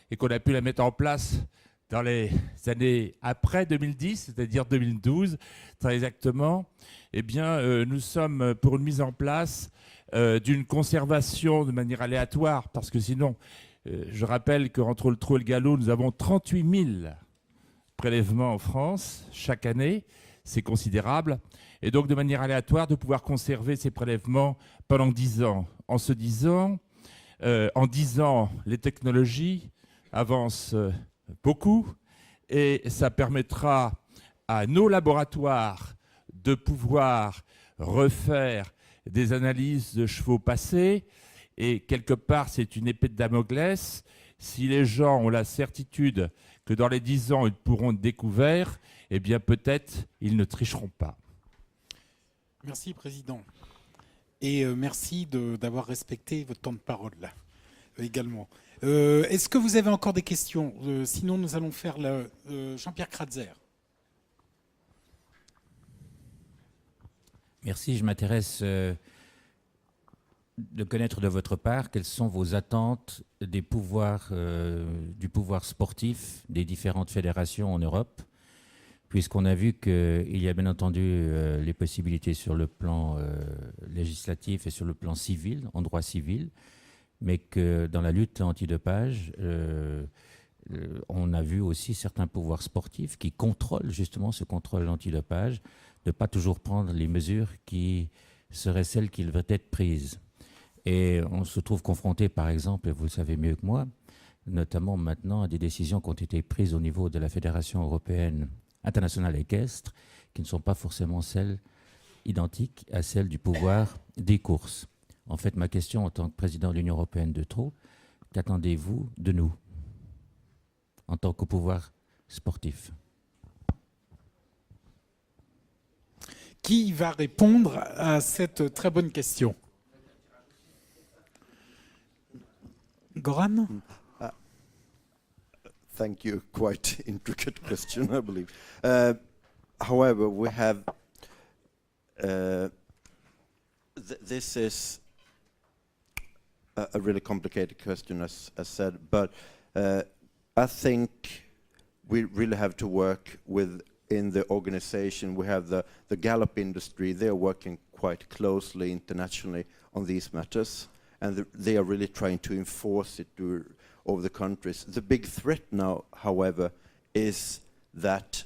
et qu'on a pu la mettre en place dans les années après 2010, c'est-à-dire 2012, très exactement. Eh bien, nous sommes pour une mise en place d'une conservation de manière aléatoire, parce que sinon, je rappelle qu'entre le Trou et le Galop, nous avons 38 000 prélèvements en France chaque année. C'est considérable. Et donc, de manière aléatoire, de pouvoir conserver ces prélèvements pendant 10 ans. En se disant, en 10 ans, les technologies avancent beaucoup, et ça permettra à nos laboratoires de pouvoir refaire des analyses de chevaux passés, et quelque part c'est une épée de Damoclès. Si les gens ont la certitude que dans les 10 ans ils pourront être découverts, eh bien peut-être ils ne tricheront pas. Merci, Président. Et merci d'avoir respecté votre temps de parole, là, également. Est-ce que vous avez encore des questions? Sinon, nous allons faire Jean-Pierre Kratzer. Merci, je m'intéresse de connaître de votre part quelles sont vos attentes du pouvoir sportif des différentes fédérations en Europe, puisqu'on a vu qu'il y a bien entendu les possibilités sur le plan législatif et sur le plan civil, en droit civil, mais que dans la lutte antidopage, on a vu aussi certains pouvoirs sportifs qui contrôlent justement ce contrôle antidopage, de ne pas toujours prendre les mesures qui seraient celles qui devraient être prises. Et on se trouve confronté, par exemple, et vous le savez mieux que moi, notamment maintenant à des décisions qui ont été prises au niveau de la Fédération européenne internationale équestre, qui ne sont pas forcément celles identiques à celles du pouvoir des courses. En fait, ma question en tant que président de l'Union européenne de Trot, qu'attendez-vous de nous en tant que pouvoir sportif? Qui va répondre à cette très bonne question? Goran? Thank you. Quite intricate question, I believe. However, we have this is a really complicated question, as said. But I think we really have to work within the organization. We have the Gallup industry. They are working quite closely internationally on these matters, and they are really trying to enforce it over the countries. The big threat now, however, is that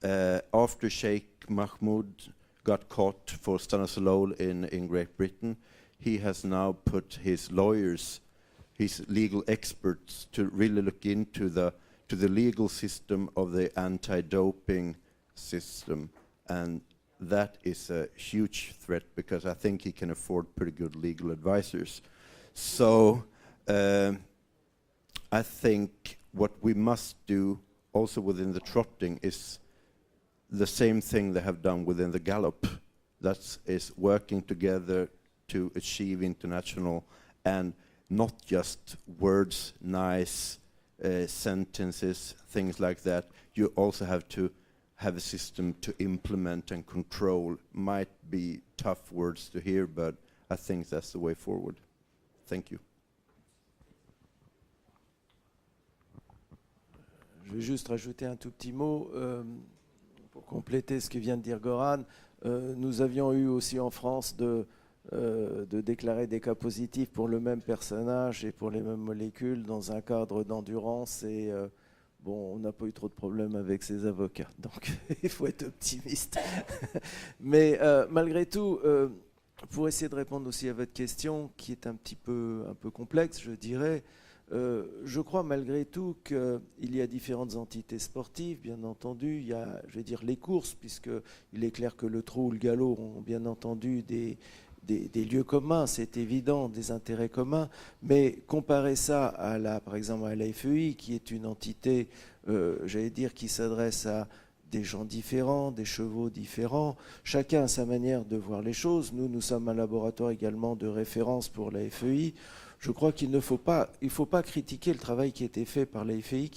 after Sheikh Mahmoud got caught for stanozolol in Great Britain, he has now put his lawyers, his legal experts, to really look into the legal system of the anti-doping system, and that is a huge threat because I think he can afford pretty good legal advisors. So I think what we must do also within the trotting is the same thing they have done within the gallop. That is working together to achieve international, and not just words, nice sentences, things like that. You also have to have a system to implement and control. Might be tough words to hear, but I think that's the way forward. Thank you. Je vais juste rajouter un tout petit mot pour compléter ce que vient de dire Goran. Nous avions eu aussi en France de déclarer des cas positifs pour le même personnage et pour les mêmes molécules dans un cadre d'endurance, et bon, on n'a pas eu trop de problèmes avec ses avocats, donc il faut être optimiste. Mais malgré tout, pour essayer de répondre aussi à votre question, qui est un peu complexe, je dirais, je crois malgré tout qu'il y a différentes entités sportives, bien entendu. Il y a, je vais dire, les courses, puisqu'il est clair que le trot ou le galop ont bien entendu des lieux communs, c'est évident, des intérêts communs, mais comparer ça par exemple à la FEI, qui est une entité, j'allais dire, qui s'adresse à des gens différents, des chevaux différents, chacun a sa manière de voir les choses. Nous sommes un laboratoire également de référence pour la FEI. Je crois qu'il ne faut pas critiquer le travail qui a été fait par la FEI.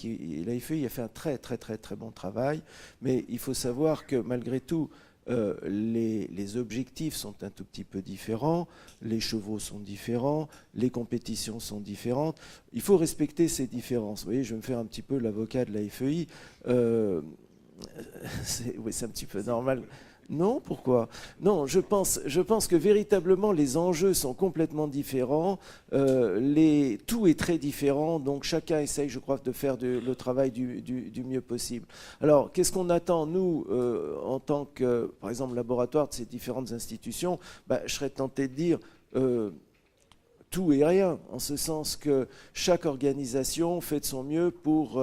La FEI a fait un très très très très bon travail, mais il faut savoir que malgré tout, les objectifs sont un tout petit peu différents, les chevaux sont différents, les compétitions sont différentes. Il faut respecter ces différences. Vous voyez, je vais me faire un petit peu l'avocat de la FEI. Oui, c'est un petit peu normal. Non, pourquoi? Non, je pense que véritablement les enjeux sont complètement différents, tout est très différent, donc chacun essaye, je crois, de faire le travail du mieux possible. Alors, qu'est-ce qu'on attend, nous, en tant que, par exemple, laboratoire de ces différentes institutions? Je serais tenté de dire tout et rien, en ce sens que chaque organisation fait de son mieux pour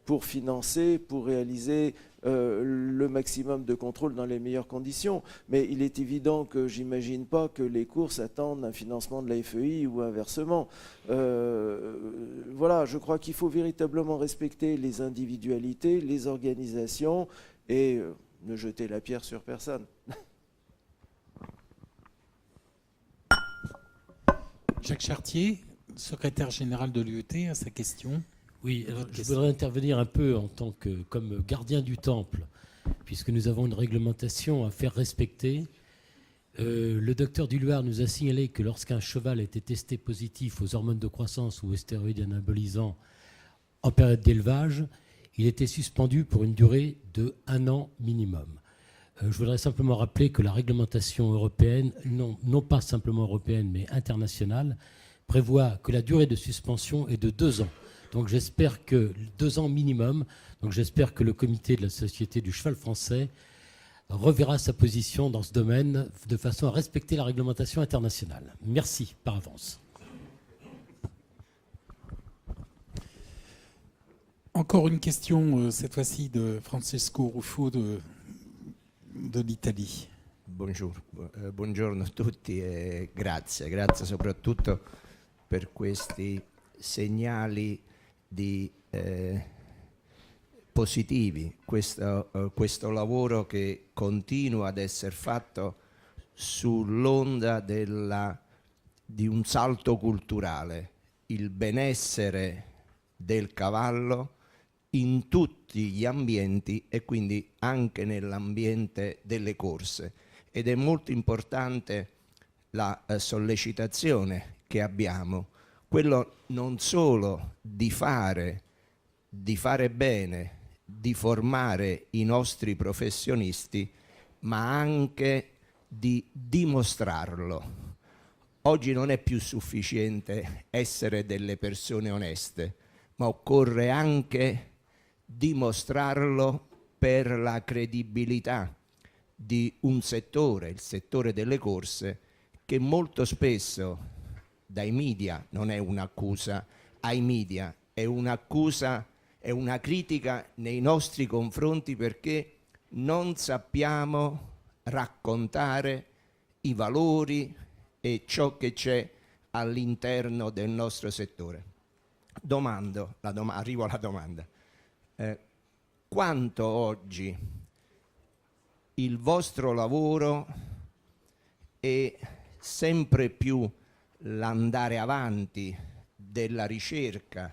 pour financer, pour réaliser le maximum de contrôle dans les meilleures conditions. Mais il est évident que j'imagine pas que les courses attendent un financement de la FEI ou inversement. Voilà, je crois qu'il faut véritablement respecter les individualités, les organisations et ne jeter la pierre sur personne. Jacques Chartier, secrétaire général de l'UET, à sa question. Oui, alors, je voudrais intervenir un peu en tant que comme gardien du temple, puisque nous avons une réglementation à faire respecter. Le docteur Duluard nous a signalé que lorsqu'un cheval était testé positif aux hormones de croissance ou aux stéroïdes anabolisants en période d'élevage, il était suspendu pour une durée de 1 an minimum. Je voudrais simplement rappeler que la réglementation européenne, non pas simplement européenne, mais internationale, prévoit que la durée de suspension est de 2 ans. Donc j'espère que 2 ans minimum, donc j'espère que le comité de la Société du cheval français reverra sa position dans ce domaine de façon à respecter la réglementation internationale. Merci par avance. Encore une question, cette fois-ci de Francesco Ruffo de l'Italie. Buongiorno a tutti e grazie soprattutto per questi segnali positivi, questo lavoro che continua ad essere fatto sull'onda di un salto culturale, il benessere del cavallo in tutti gli ambienti e quindi anche nell'ambiente delle corse. Ed è molto importante la sollecitazione che abbiamo, quello non solo di fare bene, di formare i nostri professionisti, ma anche di dimostrarlo. Oggi non è più sufficiente essere delle persone oneste, ma occorre anche dimostrarlo per la credibilità di un settore, il settore delle corse, che molto spesso dai media, non è un'accusa ai media, è un'accusa, è una critica nei nostri confronti perché non sappiamo raccontare i valori e ciò che c'è all'interno del nostro settore. Arrivo alla domanda. Quanto oggi il vostro lavoro è sempre più l'andare avanti della ricerca,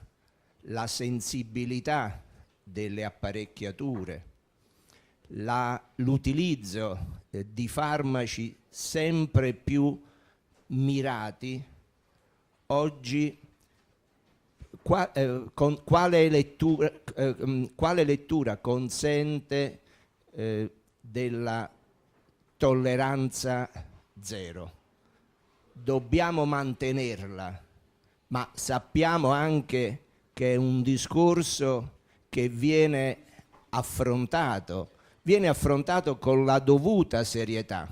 la sensibilità delle apparecchiature, l'utilizzo di farmaci sempre più mirati, oggi quale lettura consente della tolleranza zero? Dobbiamo mantenerla, ma sappiamo anche che è un discorso che viene affrontato con la dovuta serietà,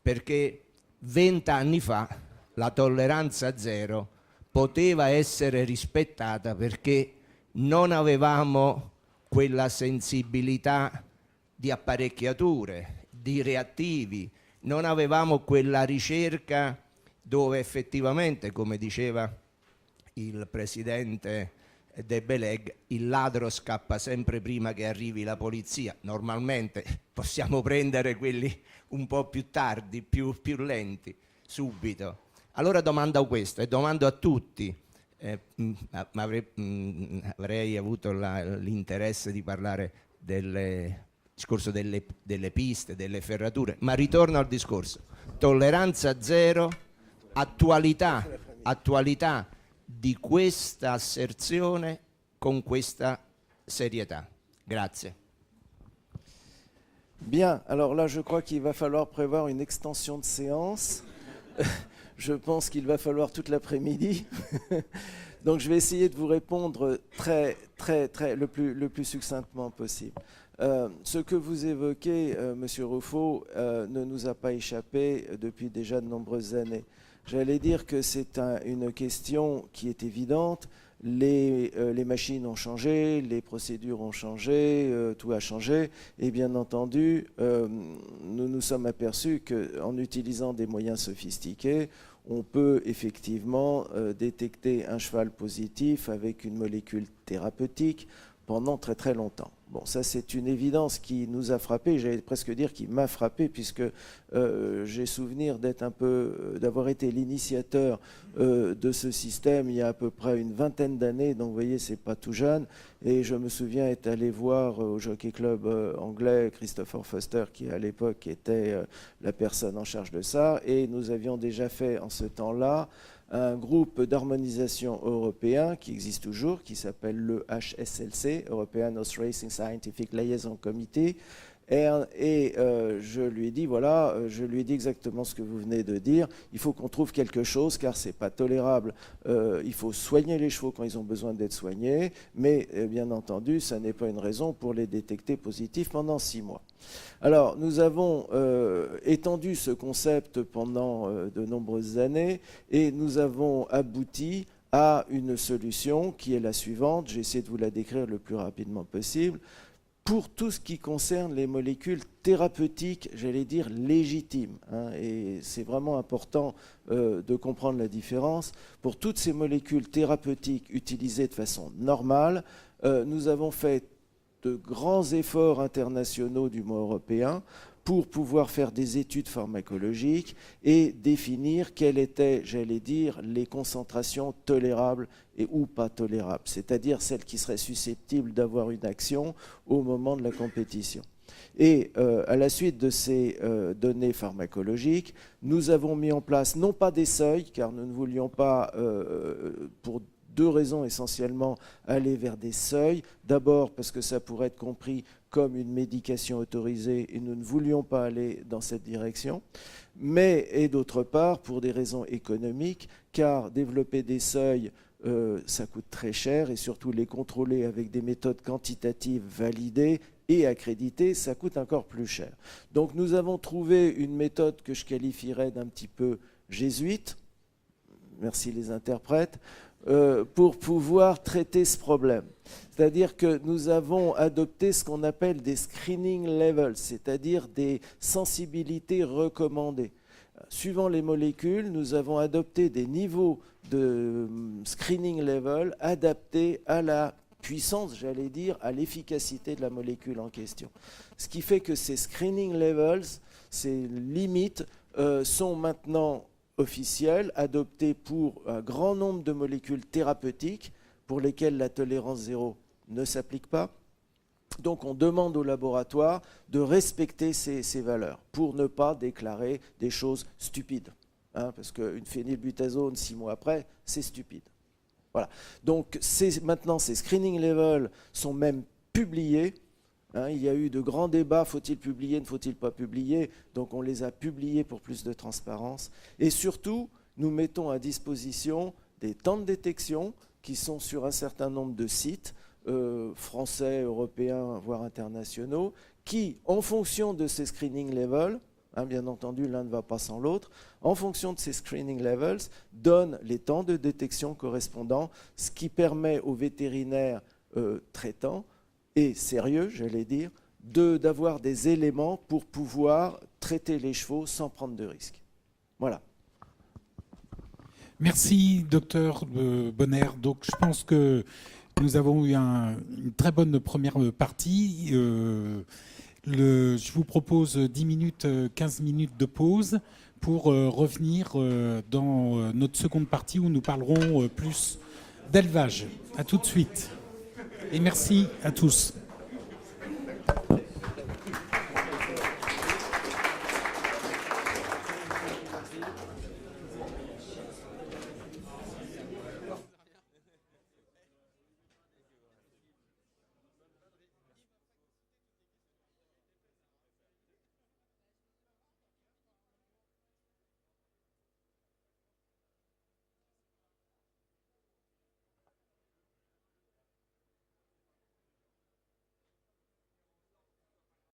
perché 20 anni fa la tolleranza zero poteva essere rispettata perché non avevamo quella sensibilità di apparecchiature, di reattivi, non avevamo quella ricerca dove effettivamente, come diceva il presidente De Beleg, il ladro scappa sempre prima che arrivi la polizia. Normalmente possiamo prendere quelli un po' più tardi, più lenti, subito. Allora domando questo e domando a tutti, avrei avuto l'interesse di parlare del discorso delle piste, delle ferrature, ma ritorno al discorso. Tolleranza zero, attualità di questa asserzione con questa serietà. Grazie. Bien, alors là, je crois qu'il va falloir prévoir une extension de séance. Je pense qu'il va falloir toute l'après-midi. Donc, je vais essayer de vous répondre le plus succinctement possible. Ce que vous évoquez, Monsieur Ruffo, ne nous a pas échappé depuis déjà de nombreuses années. J'allais dire que c'est une question qui est évidente. Les machines ont changé, les procédures ont changé, tout a changé. Et bien entendu, nous nous sommes aperçus qu'en utilisant des moyens sophistiqués, on peut effectivement détecter un cheval positif avec une molécule thérapeutique pendant très très longtemps. Bon, ça c'est une évidence qui nous a frappé, j'allais presque dire qui m'a frappé, puisque j'ai souvenir d'avoir été l'initiateur de ce système il y a à peu près une vingtaine d'années, donc vous voyez, c'est pas tout jeune. Et je me souviens être allé voir au Jockey Club anglais Christopher Foster, qui à l'époque était la personne en charge de ça, et nous avions déjà fait en ce temps-là un groupe d'harmonisation européen qui existe toujours, qui s'appelle le HSLC, European Horse Racing Scientific Liaison Committee. Et je lui ai dit, voilà, je lui ai dit exactement ce que vous venez de dire. Il faut qu'on trouve quelque chose, car c'est pas tolérable. Il faut soigner les chevaux quand ils ont besoin d'être soignés, mais bien entendu, ça n'est pas une raison pour les détecter positifs pendant 6 mois. Alors, nous avons étendu ce concept pendant de nombreuses années, et nous avons abouti à une solution qui est la suivante. J'ai essayé de vous la décrire le plus rapidement possible. Pour tout ce qui concerne les molécules thérapeutiques, j'allais dire légitimes, hein, et c'est vraiment important de comprendre la différence. Pour toutes ces molécules thérapeutiques utilisées de façon normale, nous avons fait de grands efforts internationaux du moins européens pour pouvoir faire des études pharmacologiques et définir quelles étaient, j'allais dire, les concentrations tolérables et ou pas tolérables, c'est-à-dire celles qui seraient susceptibles d'avoir une action au moment de la compétition. Et à la suite de ces données pharmacologiques, nous avons mis en place non pas des seuils, car nous ne voulions pas, pour 2 raisons essentiellement, aller vers des seuils. D'abord parce que ça pourrait être compris comme une médication autorisée et nous ne voulions pas aller dans cette direction. Mais, et d'autre part, pour des raisons économiques, car développer des seuils, ça coûte très cher et surtout les contrôler avec des méthodes quantitatives validées et accréditées, ça coûte encore plus cher. Donc nous avons trouvé une méthode que je qualifierais d'un petit peu jésuite, merci les interprètes, pour pouvoir traiter ce problème. C'est-à-dire que nous avons adopté ce qu'on appelle des screening levels, c'est-à-dire des sensibilités recommandées. Suivant les molécules, nous avons adopté des niveaux de screening level adaptés à la puissance, j'allais dire, à l'efficacité de la molécule en question. Ce qui fait que ces screening levels, ces limites, sont maintenant officielles, adoptées pour un grand nombre de molécules thérapeutiques pour lesquelles la tolérance zéro ne s'applique pas. Donc on demande au laboratoire de respecter ces valeurs pour ne pas déclarer des choses stupides. Hein, parce qu'une phénylbutazone 6 mois après, c'est stupide. Voilà. Donc maintenant ces screening levels sont même publiés. Hein, il y a eu de grands débats, faut-il publier, ne faut-il pas publier? Donc on les a publiés pour plus de transparence. Et surtout, nous mettons à disposition des temps de détection qui sont sur un certain nombre de sites, français, européens, voire internationaux, qui, en fonction de ces screening levels, hein, bien entendu l'un ne va pas sans l'autre, en fonction de ces screening levels, donnent les temps de détection correspondants, ce qui permet aux vétérinaires traitants et sérieux, j'allais dire, d'avoir des éléments pour pouvoir traiter les chevaux sans prendre de risques. Voilà. Merci, docteur Bonner. Donc, je pense que nous avons eu une très bonne première partie. Je vous propose 10 minutes, 15 minutes de pause pour revenir dans notre seconde partie où nous parlerons plus d'élevage. À tout de suite. Et merci à tous.